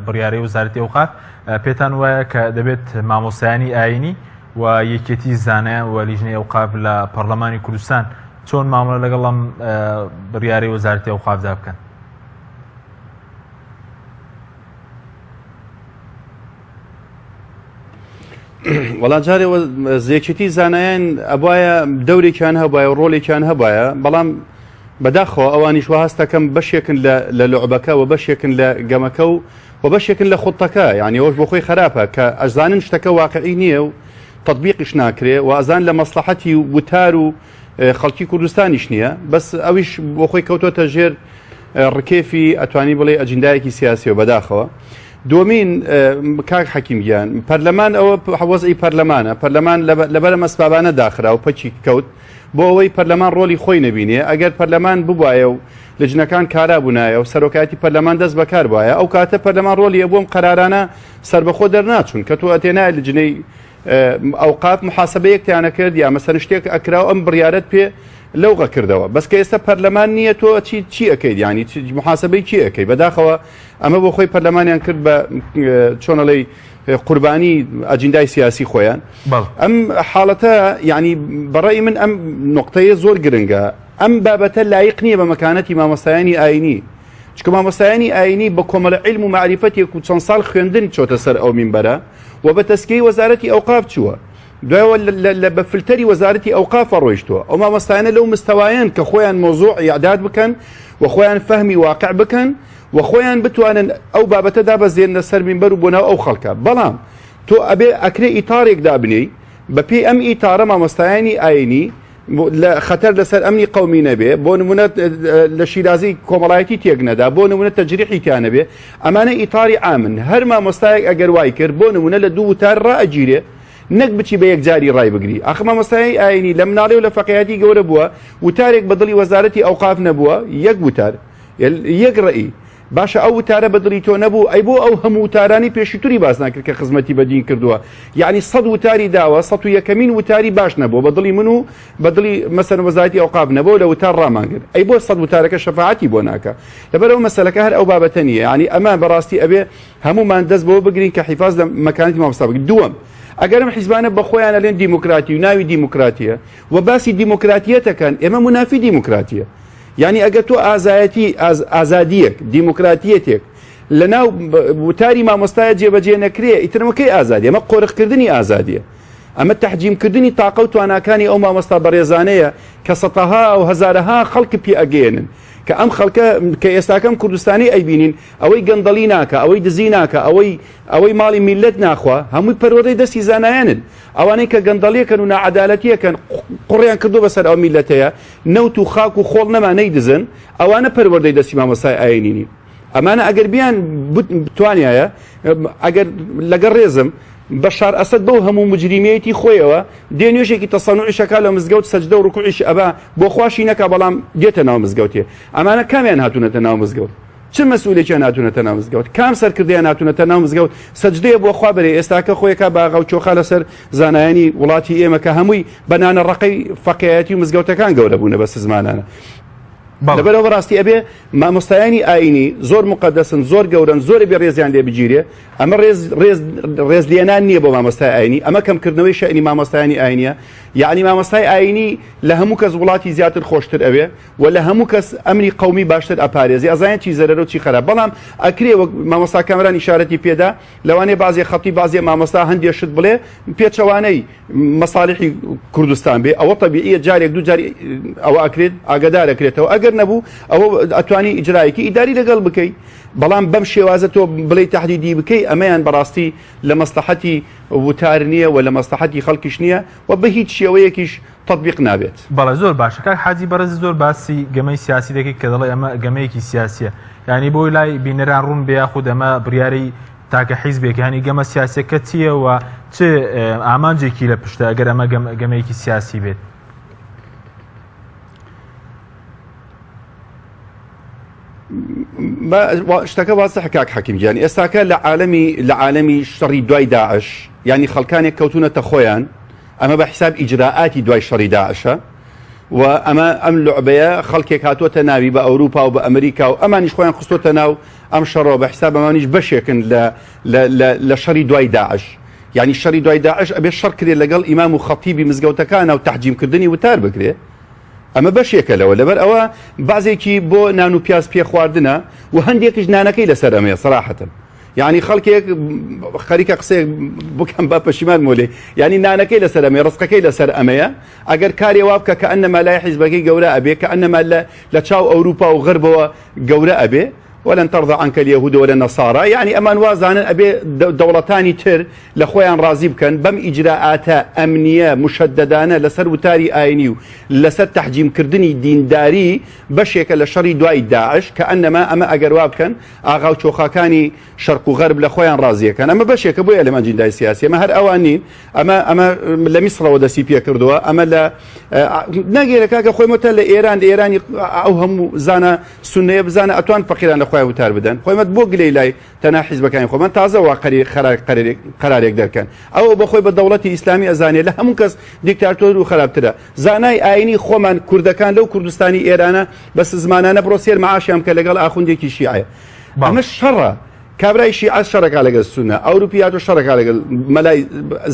Speaker 2: بڕیارەی وەزارەتی ئەوقاف پێتان وایە کە دەبێت مامۆسایانی ئاینی و یەکێتی زانایە و لیژنەی ئەوقاف لە پەرلەمانی کوردستان چۆن مامەڵە لەگەڵ ئەم بڕیارەی وەزارەتی ئەوقافدا بکەن؟
Speaker 5: وەڵام جارێ زیەکێتی زانایان ئەبایە دەورێکیان هەبایە و ڕۆڵێکیان هەبایە، بەڵام بەداخەوە ئەوانیش هەست دەکەم بەشێکن لە لوعبەکە و بەشێکن لە گەمەکە و بەشێکن لە خوتەکە، یعنی ئەوش بۆ خۆی خراپە کە ئەزانن شتەکە واقعی نییە و تەطبیقیش ناکرێ و ئەزان لە مەسلحەتی وتار و خەڵکی کوردستانیش نییە، بەس ئەویش بۆ خۆی کەوتۆتە ژێر ڕکێفی ئەتوانی بڵێ ئەجندایەکی سیاسیەوە. بەداخەوە دومین کاک حەکیمیان پەرلەمان ئەوە وەزعی پەرلەمانە، پەرلەمان لەبەرە مەسبابانە داخرا و پەچی کەوت بۆ ئەوەی پەرلەمان ڕۆلی خۆی نەبینێ. ئەگەر پەرلەمان ببایە و لجنەکان کارابوونایە و سەرۆکایەتی پەرلەمان دەست بەکار بایە، ئەو کاتە پەرلەمان ڕۆلی ئەبووم قەرارانە سەربەخۆ دەرناچوون کە تۆ ئەتێنای لجنەی ئەوقاف محاسبەیەکتیانە کرد یا مەسەر شتێک ئەکرا و ئەم بڕیارەت پێ لەوغە کردەوە، بەس کە ئێستا پەرلەمان نییە تۆ چی ئەەکەیت، ینی محاسبەی چی ئەەکەی؟ بەداخەوە ئەمە بۆ خۆی پەرلەمانیان کرد بە چۆنەڵی قوربانی ئەجندای سیاسی خۆیان. ئەم حاڵەتە ینی بەڕێی من ئەم نقطەیە زۆر گرنگە، ئەم بابەتە لایق نییە بە مەکانەتی مامۆستایانی ئاینی، چکە مامۆستایانی ئاینی بە کۆمەڵە عیلم و معریفەتێک و چەند ساڵ خوێندن چۆتە سەر ئەو مینبەرە و بە تەسکیەی وەزارەتی ئەوقاف چووە، دوایەوە بە فلتەری وەزارەتی ئەوقافە ڕۆیشتووە. ئەو مامۆستایانە لەو مستەوایان کە خۆیان مۆزوع ئیعداد بکەن و خۆیان فەهمی واقع بکەن و خۆیان بتوانن ئەو بابەتە دابەزێنە سەر مینبەر و بۆناو ئەو خەڵکە. بەڵام تۆ ئەبێ ئەکرێ ئیتارێک دابنێی بە پێی ئەم ئیتارە مامۆستایانی ئاینی لە خەتەر لەسەر ئەمنی قەومی نەبێ، بۆ نمونە لە شیرازی کۆمەڵایەتی تێک نەدا، بۆ نمونە تەجریحی تیان نەبێ. ئەمانە ئیتاری ئامن، هەر مامۆستایەک ئەگەر وای کرد بۆ نمونە لە دوو وتار ڕائەگیرێ نەک بچی بە یەکجاری ڕای بگری. ئاخ مامۆستایی ئاینی لە مناڵێ و لە فەقیهاتی گەورە بووە، وتارێک بەدڵی وەزارەتی ئەوقاف نەبووە، یەک وتار یەک ڕێی باشە ئەو وتارە بەدڵی تۆ نەبوو ئەی بۆ ئەو هەموو وتارانی پێشی توری باز ناکرد کە خزمەتی بەدین کردووە یعنی 100 وتاری داوە 101مین وتاری باش نەبوو بەدڵی من و بەدڵی مەسەن وەزارەتی ئەوقاف نەبوو لە وتار ڕامانگرت ئەی بۆ 100 وتارەکە شەفاعەتی بۆ ناکە لەبەرەوە مەسەلەکە هەر ئەو بابەتە نیە یعنی ئەمە بەڕاستی ئەبێ هەمومان دەست بەوە بگرین کە حیفاز لە مەکانەتی مامۆستا بکەین. دووەم ئەگەرم حیزبانە بە خۆیان ئەڵێن دیموکراتی و ناوی دیموکراتیە و باسی دیموکراتیەتەکەن ئێمە منافی دیموکراتیە یعنی ئەگەر تۆ ئازادیەک دیموکراتیەتێک لە ناو وتاری مامۆستایە جێبەجێ نەکرێ ئیترمەکەی ئازادی ئەمە قۆرخکردنی ئازادیە ئەمە تەحجیمکردنی تاقە و تواناکانی ئەو مامۆستا بەڕێزانەیە کە سەتەها و هەزارەها خەڵکی پێ ئەگەێنن کە ئەم خەڵکە کە ئێستاکەم کوردستانی ئەیبینین ئەوەی گەندەڵی ناکە ئەوەی دزی ناکە ئەوەی ماڵی میلەت ناخوا هەمووی پەروەردەی دەستی زانایانن ئەوانەی کە گەندەڵیەکەن و نەعەدالەتیەکەن قوڕیان کردو بەسەر ئەو میلەتەیە نەوت و خاک و خۆڵ نەمانەی دزن ئەوانە پەروەردەی دەستی مامۆستای ئاینینی ئەمانە ئەگەر بیان بتوانایە ئەگەر لەگەڵ ڕێزم بەشار ئەسەد بەو هەموو مجریمیەتی خۆیەوە دێنوێژێکی تەسەنوعی شەکا لە مزگەوت سەجدە و ڕکوعیش ئەبا بۆ خواشی نەکا بەڵام دێتە ناو مزگەوتێ ئەمانە کامیان هاتوونەتە ناو مزگەوت چ مەسئولێکیان هاتوونەتە ناو مزگەوت کام سەرکردیان هاتوونەتە ناو مزگەوت سەجدەیە بۆ خوا بەرێ ئێستاکە خۆیەکە باغا و چۆخا لەسەر زانایانی وڵاتی ئێمە کە هەمووی بەنانە ڕقەی فەقێتی و مزگەوتەکان گەورە بوونە بەس زمانانە لەبەرەوە بەڕاستی ئەبێ مامۆستایانی ئاینی زۆر مقدسن زۆر گەورن زۆر بێ ڕێزیان لێ بگیرێ ئەمە ڕێزلێنان نییە بۆ مامۆستای ئاینی ئەمە کەمکردنەوەی شەئنی مامۆستایانی ئاینیە یعنی مامۆستای ئاینی لە هەموو کەس وڵاتی زیاتر خۆشتر ئەوێ و لە هەموو کەس ئەمری قەومی باشتر ئەپارێزی ئەزانیان چی زەرەر و چی خەراب بەڵام ئەکرێ وەک مامۆستا کامران ئیشارەتی پێدا لەوانەیە بازی خەڵکی بازی مامۆستا هەندێک شت بڵێ پێچەوانەی مەساڵحی کوردستان بێ ئەوە تەبیعیە جارێک دوو جاری ئەوە ئەکرێت ئاگادار ئەکرێتەوە ئەگەر نەبوو ئەوە ئەتوانی ئیجرایەکی ئیداری لەگەڵ بکەیت بەڵام بەم شێوازە تۆ بڵێ تەحدیدی بکەی ئەمەیان بەڕاستی لە مەسلحەتی وتار نییە و لە مەسلحەتی خەڵکیش نییە و بە هیچ شێوەیەکیش تطبیق نابێت.
Speaker 2: بەڵێ زۆر باشە کاک حاجی بەرز زۆر باسی گەمەی سیاسی دەکەیت کە دەڵێ ئەمە گەمەیەکی سیاسیە یعنی بۆی لای بینەران ڕوون بێ یاخود ئەمە بڕیاری تاکە حیزبێک ینی گەمە سیاسەکە چییە و چ ئامانجێکی لە پشتە ئەگەر ئەمە گەمەیەکی سیاسی بێت.
Speaker 5: شتەکە واسە حکاک حەکیمگیان ئێستاکە لە عالەمی شەڕی دوای داعش ینی خەڵکانێک کەوتونەتە خۆیان ئەمە بە حساب ئیجراءاتی دوای شەڕی داعشە و ئەم لعبەیە خەڵکێک هاتووەتە ناوی بە ئەوروپا و بە ئەمریکا و ئەمانیش خۆیان خستۆتە ناو ئەم شەڕەوە بە حساب ئەمانیش بەشێکن لە شەڕی دوای داعش ینی شەڕی دوای داعش ئەبێ شەڕ کرێت لەگەڵ ئیمام و خەتیبی مزگەوتەکانە و تەحجیمکردنی وتار بکرێ ئەمە بەشێکە لەوە لەبەر ئەوە بازێکی بۆ نان و پیاز پێ خواردنە و هەندێکیش نانەکەی لەسەر ئەمەیە سەراحەتەن یعنی خەڵکێک خەریکە قسەیەک بکەم با پەشیمان مۆلێ ینی نانەکەی لەسەر ئەمێ ڕستەکەی لەسەر ئەمەیە ئەگەر کارێ وا بکە کە ئەنەما لای حیزبەکەی گەورە ئەبێ کە ئەنەما لە چاو ئەوروپا و غەربەوە گەورە ئەبێ ولن ترضى عنك اليهود ولا النصارى يعني أمان وازانا أبي دولتاني تر لخويان رازي بكن بم إجراءات أمنية مشددانة لسر وتاري آينيو لسر تحجيم كردني دينداري بشيك لشري دواي داعش كأنما أما أقرواب كان آغاو شوخاكاني شرق وغرب لخويان رازي كان أما بشيك أبويا لما جنداي سياسي أما هر أوانين أما لمصر ودا سيبيا كردوا أما لا ناقي لك خوي متى إيران أو هم زانا سنية بزانا أتوان فقيران خوي وتار بدن خوي مت بوق لي تنا حزبكان خو من تازه واقري قرارێک دەرکەن ئەوە بەخۆی بە دەوڵەتی ئیسلامی ئەزانێ لە هەموو کەس دیکتاتۆر و خراپترە زانای ئاینی خۆمان کوردەکان لەو کوردستانی ئێرانە بەس زمانانە بڕۆسیێر مەعاشیان کە لەگەڵ ئاخوندێکی شیعە ئەمە شەڕە کابرای شیعە شەڕێکا لەگەڵ سونە ئەوروپیات و شەڕێکا لەگەڵ مەلای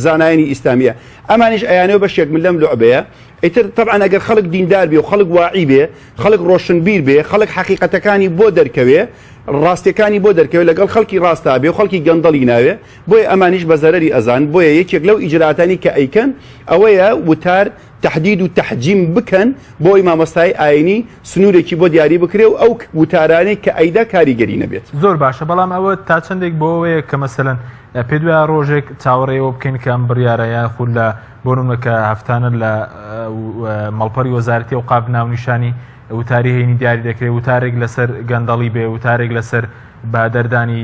Speaker 5: زانایانی ئیسلامیە ئەمانیش ئەیانەوە بەشێک من لەم لعبەیە ئیتر طبعا ئەگەر خەڵک دیندار بێ و خەڵک واعی بێ خەڵک ڕۆشنبیر بێ خەڵک حەقیقەتەکانی بۆ دەرکەوێ ڕاستیەکانی بۆ دەرکەوێت لەگەڵ خەڵکی ڕاستا بێ و خەڵکی گەندەڵی ناوێ بۆیە ئەمانیش بە زەرەری ئەزان بۆیە یەکێک لەو ئیجراتانی کە ئەیکەن ئەوەیە وتار تحدید و تحجیم بکەن بۆی مامۆستای ئاینی سنوورێکی بۆ دیاری بکرێ و ئەو وتارانەی کە ئەیدا کاریگەری نەبێت
Speaker 2: زۆر باشە بەڵام ئەوە تا چندێک بۆەوەیە کە مەسەلەن پێ دوای ڕۆژێک چاوەڕێەوە بکەین کە ئەم بڕیارە یاخود لە بۆنمە کە هەفتانە لە مەڵپەڕی وەزارەتی ئەوقاف ناونیشانی وتاری هەینی دیاری دەکرێت وتارێک لەسەر گەندەڵی بێ وتارێک لەسەر بادەردانی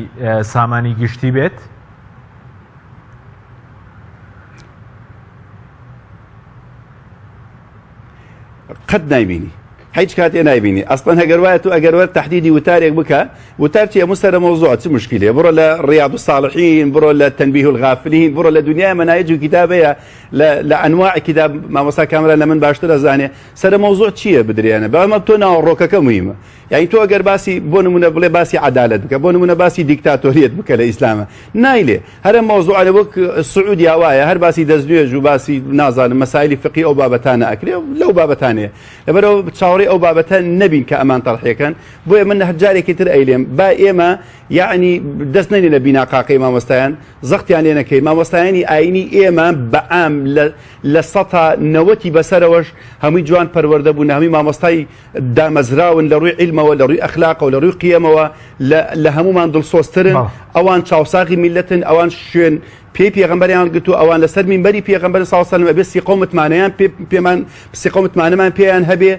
Speaker 2: سامانی گشتی بێت
Speaker 5: قەت نایبینی هیچ کاتێ نایبینی ئەسڵەن هەگەر وایە تو ئەگەر وەر تهدیدی وتارێک بکە وتار چیە مستەرە مۆزوع چ مشکلێ بڕۆ لە ڕیاض الصالحین بڕۆ لە تەنبیه الغافلین بڕۆ لە دنیای مەناهج و کتابەیە لە ئەنواع کتاب مامۆستا کامرە لە من باشتر ئەزانێ سەرە مۆزوع چییە بدرێنە بەڵام تۆ ناوەڕۆکەکە مهمە یعنی تۆ ئەگەر باسی بۆ نمونە بڵێ باسی عەدالەت بکە بۆ نمونە باسی دیکتاتۆریەت بکە لە ئیسلامە نایلێ هەرە مۆزوع لە وەک سعودیا وایە هەر باسی دەستنوێژ و باسی نازانم مەسایلی فقی ئەو بابەتانە ئەکرێ لەو بابەتانەیە لەبەرەوە چاوەڕێی ئەو بابەتە نەبین کە ئەمان تەڕحێکەن بۆیە من هەر جارێکی تر ئەیلێم با ئێمە یعنی دەست نەنێ لە بیناقاقەی مامۆستایان زەختیان لێ نەکەی مامۆستایانی ئاینی ئێمە بەعام لە 90 بەسەرەوەش هەمووی جوان پەروەردە بوون هەمووی مامۆستای دامەزراون لە ڕووی عیلمەوە لە ڕووی ئەخلاق و لە ڕووی قیەمەوە لە هەمومان دڵسۆزترن ئەوان چاوساغی میلەتن ئەوان شوێن پێی پێغەمبەریان گرتو ئەوان لەسەر مینبەری پێغەمبەر صلی الله علیه و سلم ئەبێ سیقۆمتمانەیان پێمان سیقۆمتمانەمان پێیان هەبێ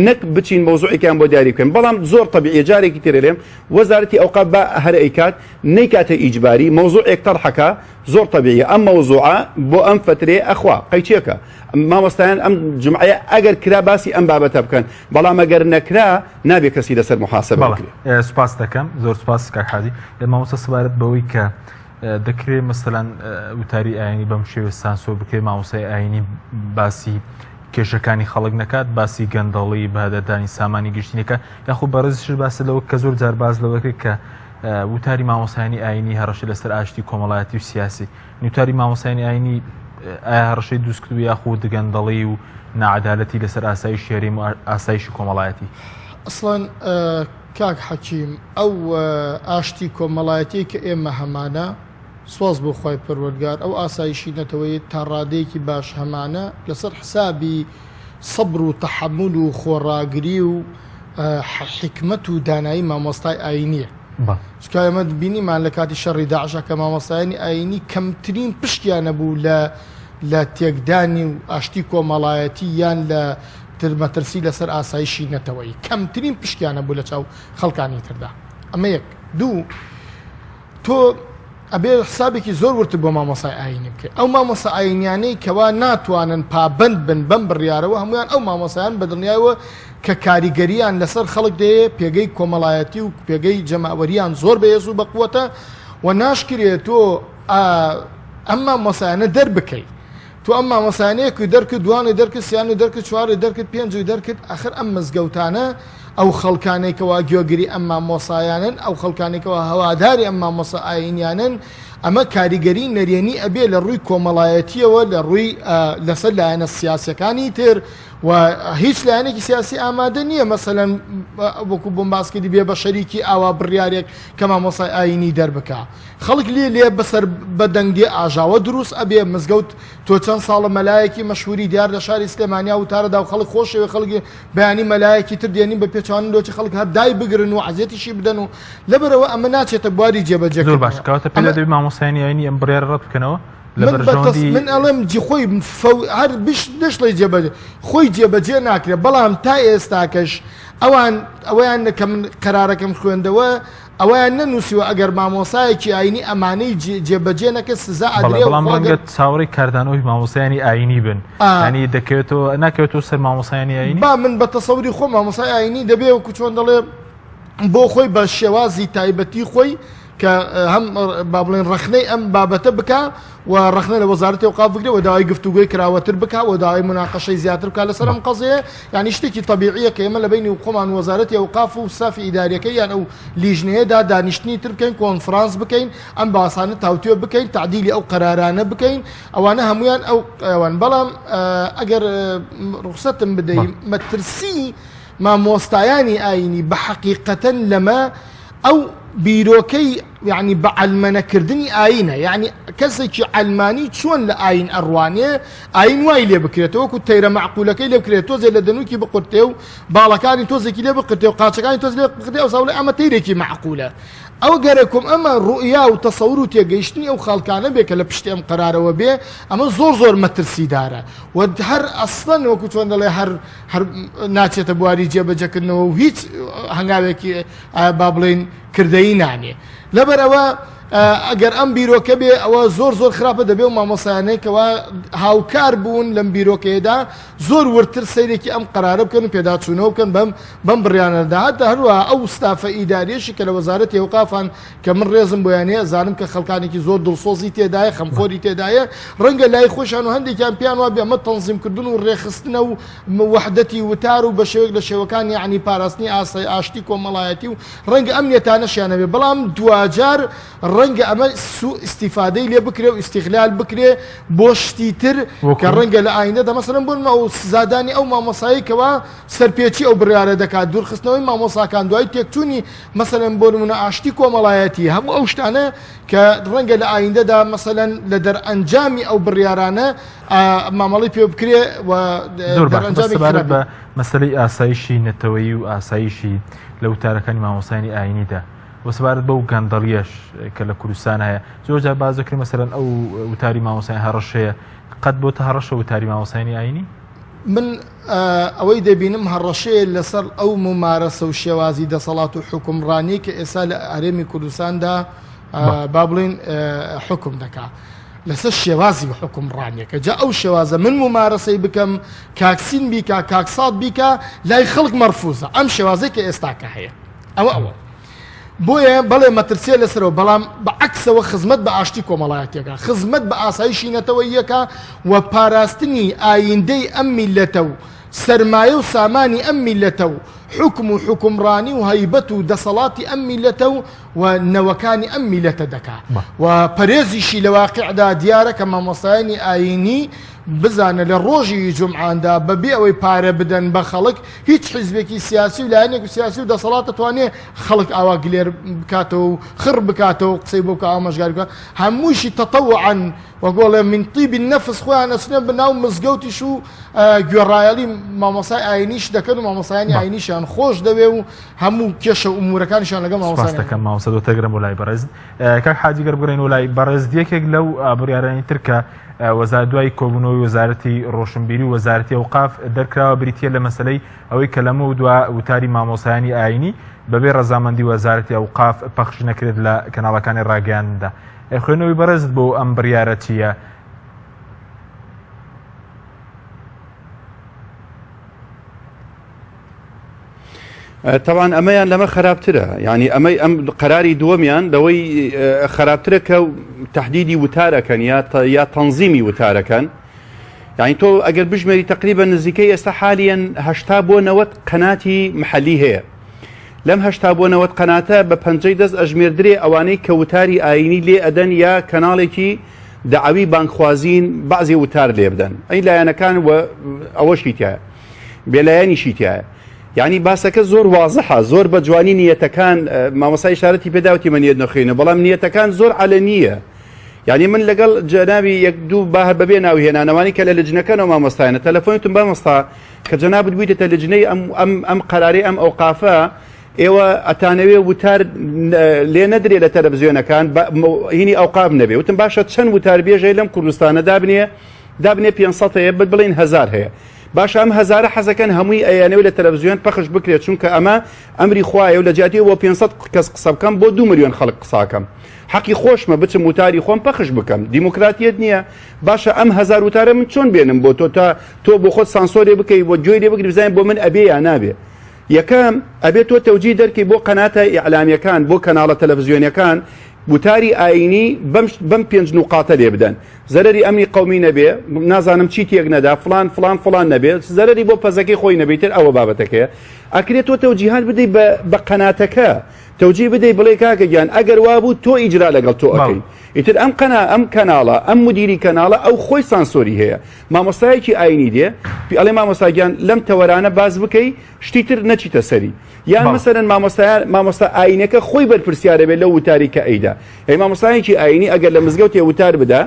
Speaker 5: نەک بچین مۆزوعێکیان بۆ دیاری بکەن بەڵام زۆر طبیعیە جارێکی تر لێم وەزارەتی ئەوقاف بە هەر ئەیکات نەیکاتە ئیجباری مۆزوعێک تەرحەکە زۆر طبیعیە ئەم مەوزوعە بۆ ئەم فترێ ئەخوا قەیچێکە مامۆستایان ئەم جمعەیە ئەگەر کرا باسی ئەم بابەتە بکەن بەڵام ئەگەر نەکرا نابێ کەسی لەسەر محاسبە بکرێت.
Speaker 2: سوپاس دەکەم زۆر سوپاس کاک حاجی مامۆستا سەبارەت بەوەی کە دەکرێت مەسەلەن وتاری ئاینی بەم شێوە سانسۆر بکرێت مامۆستای ئاینی باسی کێشەکانی خەڵک نەکات باسی گەندەڵی بەهدەدانی سامانی گشتینەکە یاخود بەڕێزیش باس لەوە کە زۆر جار باز لەوەکە کە وتاری مامۆستایانی ئاینی هەڕەشە لەسەر ئاشتی کۆمەڵایەتی و سیاسی وتاری مامۆستایانی ئاینی ئایا هەڕەشەی دروستکردووە یاخود گەندەڵی و نەعەدالەتی لەسەر ئاسایش شێریم و ئاسایشی کۆمەڵایەتی
Speaker 4: ئەسڵەن کاک حەکیم ئەو ئاشتی کۆمەڵایەتی کە ئێمە هەمانە سواز بۆ خۆی پەروەردگار ئەو ئاسایشی نەتەوەی تا ڕادەیەکی باش هەمانە لەسەر حسابی سەبر و تەحەمل و خۆڕاگری و حکمت و دانایی مامۆستای ئاینیە چکە ئێمە بینیمان لە کاتی شەڕی داعشە کە مامۆستایانی ئاینی کەمترین پشتیانە بوو لە تێکدانی و ئاشتی کۆمەڵایەتی یان لە مەترسی لەسەر ئاسایشی نەتەوەی کەمترین پشتیانە بوو لە چاو خەڵکانی تردا ئەمە یەک دوو تۆ ئەبێ حسابێکی زۆر ورت بۆ مامۆسای ئاینی بکەیت ئەو مامۆسا ئاینیانەی کەوا ناتوانن پابند بن بەم بڕیارەوە هەمویان ئەو مامۆسایان بە دڵنیایەوە کە کاریگەریان لەسەر خەڵک دەیە پێگەی کۆمەڵایەتی و پێگەی جەماوەریان زۆر بەهێز و بەقووەتە و ناشکرێت تۆ ئەم مامۆسایانە دەربکەیت تو ئەم مامۆسایانەیەکی دەرکرد دوانێ دەرکرد سیانێ دەرکرد چوارێ دەرکرد پێنجی دەرکرد ئاخر ئەم مزگەوتانە ئەو خەڵکانێکەوە گوێگری ئەم مامۆسایانن ئەو خەڵکانێکەوە هەواداری ئەم مامۆسا ئاینیانن ئەمە کاریگەری نەرێنی ئەبێ لە ڕووی کۆمەڵایەتیەوە لە ڕووی لەسەر لایەنە سیاسەکانی تر و هیچ لایەنێکی سیاسی ئامادە نییە مەسەلەن وەکو بۆم باسکردی بێ بە شەریکی ئاوا بڕیارێک کە مامۆسای ئاینی دەربکە خەڵک لێ بەسەر بەدەنگێ ئاژاوە دروست ئەبێ مزگەوت تۆ چەند ساڵە مەلایەکی مەشهوری دیار لە شاری سلێمانیا وتارەدا و خەڵک خۆشەوە خەڵکی بەیانی مەلایەکی تر دێنین بە پێچوانن دۆچی خەڵک هەر دای بگرن و عەزیەتیشی بدەن و لەبەرەوە ئەمە ناچێتە بواری جێبەجێ
Speaker 2: زۆر باش کەواتە پێ دەبێت مامۆستایانی ئاینی ئەم بڕیارە ڕەت بکەنەوە
Speaker 4: من ئەڵێم خۆی هەر دەشڵی جێبەجێ خۆی جێبەجێ ناکرێت بەڵام تا ئێستاکەش ئەویان کە من قەرارەکەم خوێندەوە ئەویان نەنووسیوە ئەگەر مامۆسایەکی ئاینی ئەمانەی جێبەجێ نەکە سزا ئەدرێ
Speaker 2: بەڵام ڕەنگە چاوەڕێی کاردانەوەی مامۆسایانی ئاینی بن ینی دەکەوێتەوە ناکەوێتەوە سەر مامۆسایانی ئاینی
Speaker 4: با من بە تەسەوری خۆ مامۆسای ئاینی دەبێ وەکو چۆن دەڵێ بۆ خۆی بە شێوازی تایبەتی خۆی کە هەم با بڵێن ڕەخنەی ئەم بابەتە بکە و ڕەخنە لە وەزارەتی ئەوقاف بگرێت و داوای گفتوگوی کراوەتر بکە و داوای مناقەشەی زیاتر بکە لەسەر ئەم قەزەیە یعنی شتێکی طبیعیە کە ئێمە لە بینی خۆمان وەزارەتی ئەوقاف و سافی ئیداریەکەی یان ئەو لیژنەیەدا دانیشتنی تر بکەین کۆنفرانس بکەین ئەم باسانە تاوتوێ بکەین تعدیلی ئەو قەرارانە بکەین ئەوانە هەمویان ئەوان بەڵام ئەگەر ڕوخسەتم بدەین مەترسی مامۆستایانی ئاینی بە حەقیقەتەن لەمە ئەو بیرۆکەی یعنی بە عەلمەنەکردنی ئاینە یعنی کەسێکی عەلمانی چۆن لە ئاین ئەڕوانێ ئاین وای لێ بکرێتەوە وەکو تەیرە معقولەکەی لێ بکرێت تۆزێ لە دەنووکی بقورتێ و باڵەکانی تۆزێکی لێ بقرتێ و قاچەکانی تۆز لێ بقرتێ ئەو ساڵێ ئەمە تەیرێکی معقولە ئەو گەرەکم ئەمە ڕوئیا و تەسەور و تێگەیشتنی ئەو خەڵکانە بێ کە لە پشتی ئەم قەرارەوە بێ ئەمە زۆر مەترسیدارە و هەر ئەسڵەن وەکو چۆن دەڵێ هەر ناچێتە بواری جێبەجێکردنەوە و هیچ هەنگاوێکی با بڵێن کردەیی نانێ لەبەرەوە ئەگەر ئەم بیرۆکە بێ ئەوە زۆر خراپە دەبێ و مامۆسایانەیەکەوە هاوکار بوون لەم بیرۆکەیەدا زۆر ورتر سەیرێکی ئەم قرارە بکەن و پێداچوونەوە بکەن بەم بڕیانەدا هەتا هەروە ئەو ستافە ئیداریەشی کە لە وەزارەتی ئەوقافان کە من ڕێزم بۆیانەیە زانم کە خەڵکانێکی زۆر دڵسۆزی تێدایە خەمخۆری تێدایە ڕەنگە لای خۆشیان و هەندێکیان پیان وا بێ ئەمە تەنزیمکردن و ڕێخستنە و وحدەتی وتار و بە شێوەیەک لە شێوەکان یعنی پاراستنی ئاشتی کۆمەڵایەتی و ڕەنگە ئەم نێتانەشیانە بێ بەڵام دوجار ڕەنگە ئەمە ئیسیفادەی لێ بکرێ و ئیستیغلال بکرێ بۆ شتی تر کە ڕەنگە لە ئایندەدا مەسەڵەن بۆ ئەو زادانی ئەو مامۆساییکەوە سەرپێچی ئەو بڕیارە دەکات دوورخستنەوەی مامۆساکان دوای تێکچوونی مەسەڵەن بۆ نمونە ئاشتی کۆمەڵایەتی هەموو ئەو شتانە کە ڕەنگە لە ئایندەدا مەسەڵەن لە دەرئەنجامی ئەو بڕیارانە مامەڵی پێ بکرێ و
Speaker 2: دەرئەنجامی بە مەسەلەی ئاسایشی نەتەوەیی و ئاسایشی لە وتارەکانی مامۆسایانی ئاینیدا وەسەبارەت بەو گەندەڵیەش کە لە کوردستان هەیە زۆرجار باز دەکرێت مەسەلەن ئەو وتاری مامۆسایانی هەڕەشەیە قەت بۆتە هەڕەشە وتاری مامۆسایانی ئاینی
Speaker 4: من ئەوەی دەبینم هەڕەشەیە لەسەر ئەو ممارەسە و شێوازی دەسەڵات و حکومڕانی کە ئێستا لە ئەرێمی کوردستاندا با بڵێن حکم دەکات لەسەر شێوازی حکومڕانیەکە جا ئەو شێوازە من ممارەسەی بکەم کاکسین بیکە کاکسات بیکە لای خەڵک مەرفوزە ئەم شێوازەی کە ئێستاکە هەیە ئەوە بۆیە بەڵێ مەترسیە لەسەرەوە بەڵام بەعکسەوە خزمەت بە ئاشتی کۆمەڵایەتێکە خزمەت بە ئاسایشی نەتەوەیەکە و پاراستنی ئایندەی ئەم میلەتە و سەرمایە و سامانی ئەم میلەتە و حکم و حکومڕانی و هەیبەت و دەسەڵاتی ئەم میلەتە و نەوەکانی ئەم میلەتە دەکات و پەرێزیشی لە واقعدا دیارە کە مامۆسایانی ئاینی بزانە لە ڕۆژی جمعاندا بەبێ ئەوەی پارە بدەن بە خەڵک هیچ حیزبێکی سیاسی و لایەنێک و سیاسی و دەسەڵات دەتوانێت خەڵک ئاوا گلێر بکاتەوە و خڕ بکاتەوە قسەی بۆ کە ئاماژگار بکات هەمووشی تەتەوعاً وەگۆڵێ من طیب النەفس خۆیان ئەچنە بەناو مزگەوتیش و گوێڕایەڵی مامۆسای ئاینیش دەکەن و مامۆسایانی ئاینیشیان خۆش دەوێ و هەموو کێشە و ئومورەکانیشان لەگەڵ
Speaker 2: مامۆسایەکەم مامۆستا دۆتەگرم و لای بەڕێز کاک حاجیگەر بگرین و لای بەڕێز یەکێک لەو بڕیارانی تر کە وەزارەت دوای کۆبوونەوەی وەزارەتی ڕۆشنبیری و وەزارەتی ئەوقاف دەرکراوە بریتیە لە مەسەلەی ئەوەی کە لەمە و دوا وتاری مامۆسایانی ئاینی بەبێ ڕەزامەندی وەزارەتی ئەوقاف پەخش نەکرێت لە کەناڵەکانی ڕاگەیاندەدا خوێنەوەی بەڕێزت بۆ ئەم بڕیارە چییە؟
Speaker 5: طبعا ئەمەیان لەمە خراپترە یعنی ئەمەی ئەم قەراری دووەمیان لەوەی خراپترە کە تهدیدی وتارەکەن یا تەنزیمی وتارەکەن یعنی تۆ ئەگەر بژمێری تقریبا نزیکەی ئێستا حالیان 80 بۆ 90 قەناتی محەلی هەیە لەم 80 بۆ 90 قەناتە بە پەنجەی دەست ئەژمێردرێ ئەوانەی کە وتاری ئاینی لێ ئەدەن یا کەناڵێکی داعوی بانکخوازین بەعزی وتار لێ بدەن ئەی لایەنەکان ئەوەشی تایە بێلایەنیشی تایە یعنی باسەکە زۆر وازەحە زۆر بە جوانی نیەتەکان مامۆسای شارەتی پێداوتی من نیەت نەخوێنە بەڵام نیەتەکان زۆر عەلەنیە یعنی من لەگەڵ جەنابی یەک دوو باهر بەبێ ناوهێنانەوانی کە لە لجنەکەنەوە مامۆستایانە تەلەفۆنتم بە مەستا کە جەنابت بوویتە لجنەی ئەم قەرارەی ئەم ئەوقافە ئێوە ئەتانەوێ وتار لێ نەدرێ لە تەلەڤیزیۆنەکان هینی ئەوقاف نەبێ وتم باشە چەند وتار بێژەی لەم کوردستانە دابنێ 500 هەیە بڵێن 1000 هەیە باش ئەم هەزارە حەزەکەن هەمووی ئەیانەوە لە تەلەڤیزیۆن پەخش بکرێت چونکە ئەمە ئەمری خوایە و لە جیاتی بۆ 500 کەس قسە بکەم بۆ 2 ملیۆن خەڵک قساکەم حەقی خۆشمە بچم وتاری خۆم پەخش بکەم دیموکراتیەت نییە باشە ئەم 1000 وتارە من چۆن بێنم بۆ تۆ تا تۆ بۆ خۆت سانسۆرێ بکەی بۆ گوێی لێ بگری بزانین بۆ من ئەبێ یا نابێ یەکەم ئەبێت تۆ تەوجی دەرکەی بۆ قەناتە ئیعلامیەکان بۆ کەناڵە تەلەڤیزیۆنیەکان وتاری ئاینی بەم 5 نوقاتە لێ بدەن زەرری ئەمنی قەومی نەبێ نازانم چی تێک نەدا فلان نەبێت زەرری بۆ پەزەکەی خۆی نەبێتتر ئەوە بابەتەکەیە ئەکرێت تۆ تەوجیهات بدەیت بە قەناتەکە تەوجی بدەیت بڵێ کاکە گیان ئەگەر وابوو تۆ ئیجرا لەگەڵ تۆ ئەەکەی ئیتر ئەم کەناڵە ئەم مدیری کەناڵە ئەو خۆی سانسۆری هەیە مامۆستایەکی ئاینی دێ ئەڵێ مامۆستاگیان لەم تەوەرانە باز بکەی شتی تر نەچیتە سەری یان مەسەرەن مامۆستا ئاینەکە خۆی بەرپرسیارە بێت لە وتاری کە ئەیدا ئەی مامۆستایەکی ئاینی ئەگەر لە مزگەوتێ وتار بدا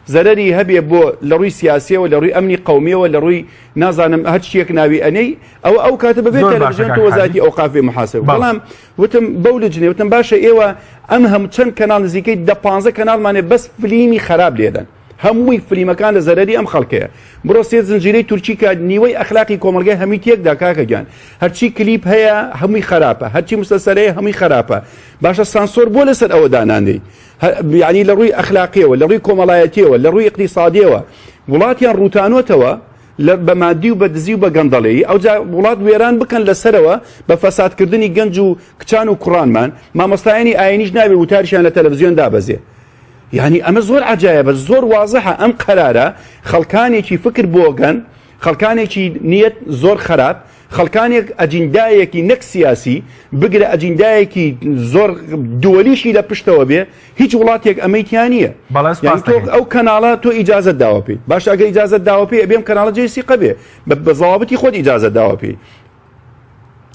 Speaker 5: زەرری هەبێ بۆ لە ڕووی سیاسیەوە لە ڕووی ئەمنی قەومیەوە لە ڕووی نازانم هەر شتێک ناوی ئەنەی ئەو کاتە ببێت تەلەڤیزیۆن تۆ وەزارەتی ئەوقاف بێ محاسبە بەڵام وتم بەو لجنێ وتم باشە ئێوە ئەم هەموو چەند کەناڵ نزیکەی 10-15 کەناڵمانێ بەس فلیمی خراپ لێدەن هەمووی فلیمەکان لە زەرری ئەم خەڵکەیە بڕۆ سێ زنجیرەی تورکی کە نیوەی ئەخلاقی کۆمەلگای هەمی تێکدا کاکەگیان هەرچی کلیپ هەیە هەمووی خراپە هەرچی مستەسەرەیە هەمووی خراپە باشە سانسۆر بۆ لەسەر ئەوە داناندەی یعنی لە ڕووی ئەخلاقیەوە لە ڕووی کۆمەڵایەتیەوە لە ڕووی اقتصادیەوە وڵاتیان ڕوتانۆتەوە بە مادی و بە دزی و بە گەندەڵەیی ئەوجا وڵات وێران بکەن لەسەرەوە بە فەسادکردنی گەنج و کچان و کوڕانمان مامۆستایانی ئاینیش نابێ وتاریشیان لە تەلەڤیزیۆن دابەزێ یعنی ئەمە زۆر عجایبە زۆر وازەحە ئەم قەرارە خەڵکانێکی فکر بۆگەن خەڵکانێکی نیەت زۆر خراپ خەڵکانێک ئەجیندایەکی نەک سیاسی بگرە ئەجیندایەکی زۆر دووەلیشی لە پشتەوە بێ هیچ وڵاتێک ئەمەیتیان نییە ئەو کەناڵە تۆ ئیجازت داوە پێی باش ئەگە ئیجازت داوە پێی ئەبێم کەناڵە جێسی قەبێ بە زەوابەتی خۆت ئیجازت داوە پێی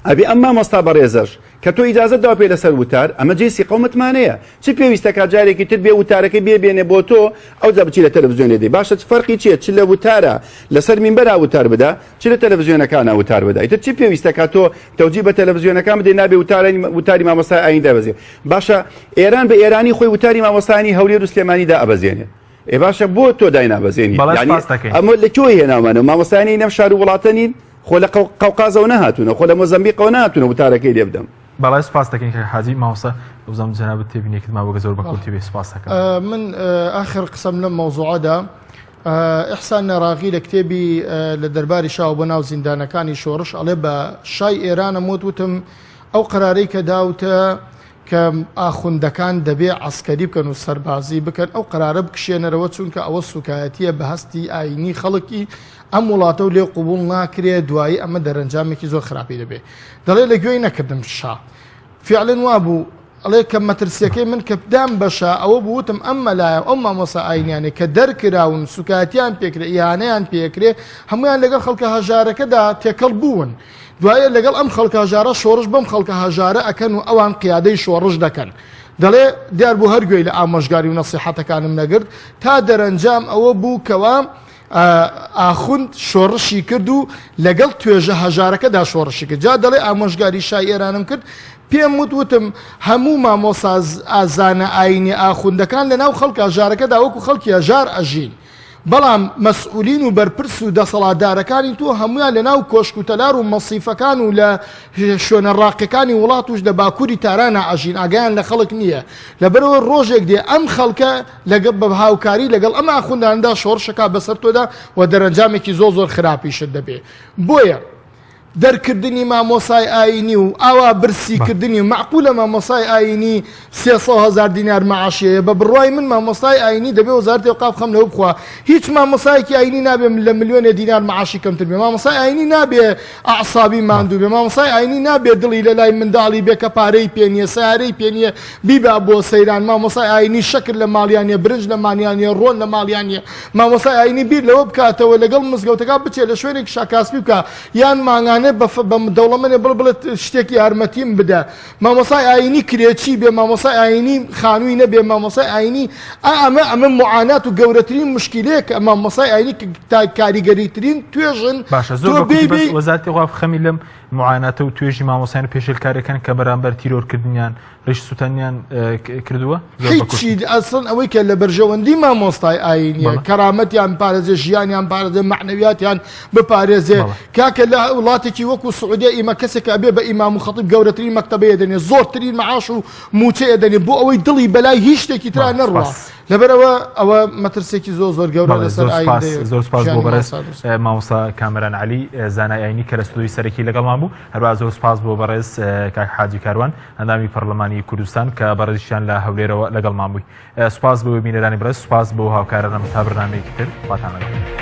Speaker 5: ئەبێ ئەم مامۆستا بەڕێزەش کە تۆ ئیجازت داوە پێ لەسەر وتار ئەمە جێسی قەومەتمانەیە چ پێویستە کاجارێکی تر بێ وتارەکەی بێبێنێ بۆ تۆ ئەو جا بچی لە تەلەڤیزیۆنێ دێ باشە فەرقی چییە چ لە وتارە لەسەر مینبەرا وتار بدا چ لە تەلەڤیزیۆنەکانە وتار بدا ئیتر چی پێویستە کە تۆ تەوجی بە تەلەڤیزیۆنەکان بدەی نابێ وتاری مامۆستای ئاین دابەزێ باشە ئێران بە ئێرانی خۆی وتاری مامۆستایانی هەولێر و سلێمانیدا ئەبەزێنێ ئێ باشە بۆ تۆ دای نابەزێنی ئەمە لەکوێ هێناوانە مامۆستایانی نەم شار و وڵاتە نین خۆ لە قەوقازەوە نەهاتوونە خۆ لە مۆزەمبیقەوە نهاتوونە وتارەکەی لێ بدەم
Speaker 2: بەڵای سپاس دەکەین کە حاجی ماوەسە بزانم جەنابەت تێبینێکت ماوە زۆر بە کورتی بێ سپاس دەکەم
Speaker 4: من آخر قسەم لەم مەوزوعەدا ئیحسان نەراغی لە کتێبی لە دەرباری شاو بۆ ناو زیندانەکانی شۆڕش ئەڵێ بە شای ئێرانە وتم ئەو قەرارەی کە داوتە کە ئاخوندەکان دەبێ عسکەری بکەن و سەربازی بکەن ئەو قەرارە بکشێنەرەوە چونکە ئەوە سوکایەتیە بە هەستی ئاینی خەڵکی ئەم وڵاتە و لێ قوبوڵ ناکرێت دوایی ئەمە دەرەنجامێکی زۆر خراپی دەبێت دەڵێ لە گوێی نەکردم شا فعلن وابوو ئەڵێ کە مەترسیەکەی من کە بدام بەشە ئەوە بوتم ئەم مەلایە ئەم مامۆسا ئاینیانێ کە دەرکراون سوکاتیان پێکرێ ئیهانەیان پێکرێ هەمویان لەگەڵ خەڵکە هەژارەکەدا تێکەڵ بوون دوایە لەگەڵ ئەم خەڵکە هەژارە شۆڕش بەم خەڵکە هەژارە ئەکەن و ئەوان قیادەی شۆڕش دەکەن دەڵێ دیار بوو هەرگوێی لە ئامۆژگاری و نەسیحەتەکانم نەگرت تا دەرەنجام ئەوە بوو کەوا ئاخوند شۆڕشی کرد و لەگەڵ توێژە هەژارەکەدا شۆڕشی کرد جا دەڵێ ئامۆژگاری شای ئێرانم کرد پێم وتم هەموو مامۆسا ئازانە ئاینی ئاخوندەکان لەناو خەڵکە هەژارەکەدا وەکو خەڵکی هەژار ئەژین بەڵام مەسئولین و بەرپرس و دەسەڵاتدارەکانی تۆ هەمویان لەناو کۆشک و تەلار و مەسیفەکان و لە شوێنە ڕاقەکانی وڵات وش لە باکووری تارانە ئەژین ئاگیان لە خەڵک نییە لەبەرەوە ڕۆژێک دێ ئەم خەڵکە لەگەڵ بە هاوکاری لەگەڵ ئەم ئاخونداندا شۆڕشەکە بەسەر تۆدا و دەرەنجامێکی زۆر خراپیشت دەبێ بۆیە دەرکردنی مامۆسای ئاینی و ئاوا برسیکردنی معقولە مامۆسای ئاینی 300,000 دینار مەعاشەیە بە بڕوای من مامۆسای ئاینی دەبێ وەزارەتی ئەوقاف خەم لەوە بخوا هیچ مامۆسایەکی ئاینی نابێ لە ملیۆنە دینار مەعاشی کەمتر بێ مامۆسای ئاینی نابێ ئەعسابی ماندوو بێ مامۆسای ئاینی نابێ دڵی لە لای منداڵی بێ کە پارەی پێ نییە سیارەی پێ نییە بیبا بۆ سەیران مامۆسای ئاینی شەکر لە ماڵیانە برنج لە ماڵیانە ڕۆن لە ماڵیانە مامۆسای ئاینی بیر لەوە بکاتەوە لەگەڵ مزگەوتەکە بچێت لە شوێنێک شاکاسبی بکە یان ماگانە بە دەوڵەمەنێ بڵێت شتێکی یارمەتیم بدە مامۆسای ئاینی کرێچی بێ مامۆسای ئاینی خانووی نەبێ مامۆسای ئاینی ئەمە معانات و گەورەترین مشکلەیە کە مامۆسای ئاینی کاریگەریترین توێژن
Speaker 2: باشە زۆر وەزارەتی ئەوقاف خەمی لەم معاناتە و توێژی مامۆسایان پێشێلکارەکان کە بەرامبەر تیرۆرکردنیان ڕیش سووتانیان کردووە
Speaker 4: هیچی ئەسڵ ئەوەی کە لە بەرژەوەندی مامۆستای ئاینیە کەرامەتیان پارێزێ ژیانیان پارێزێ معنەویاتیان بپارێزێ کاکە لە وڵاتێکی وەکو سعودیە ئیمە کەسێک ئەبێ بە ئیمام و خەتیب گەورەترین مەکتەبەیە دەنێ زۆرترین مەعاش و موچەیە دەنێ بۆ ئەوەی دڵی بەلای هیچ شتێکی ترا نەڕوا لەبەرەوە ئەوە مەترسێکی زۆر گەورە لەسەر ئاین
Speaker 2: زۆر سپاس بۆ بەڕێز مامۆستا کامەران عەلی زانای ئاینی کە لە ستودیۆی سەرەکی لەگەڵمان بوو هەروە زۆر سپاس بۆ بەڕێز کاک حاجی کاروان ئەندامی پەرلەمانی کوردستان کە بەڕێزیشیان لە هەولێرەوە لەگەڵمان بووی سپاس بۆ بینەرانی بەڕێز سپاس بۆ هاوکارانم تا بەرنامەیەکی تر خواتان لەگەڵ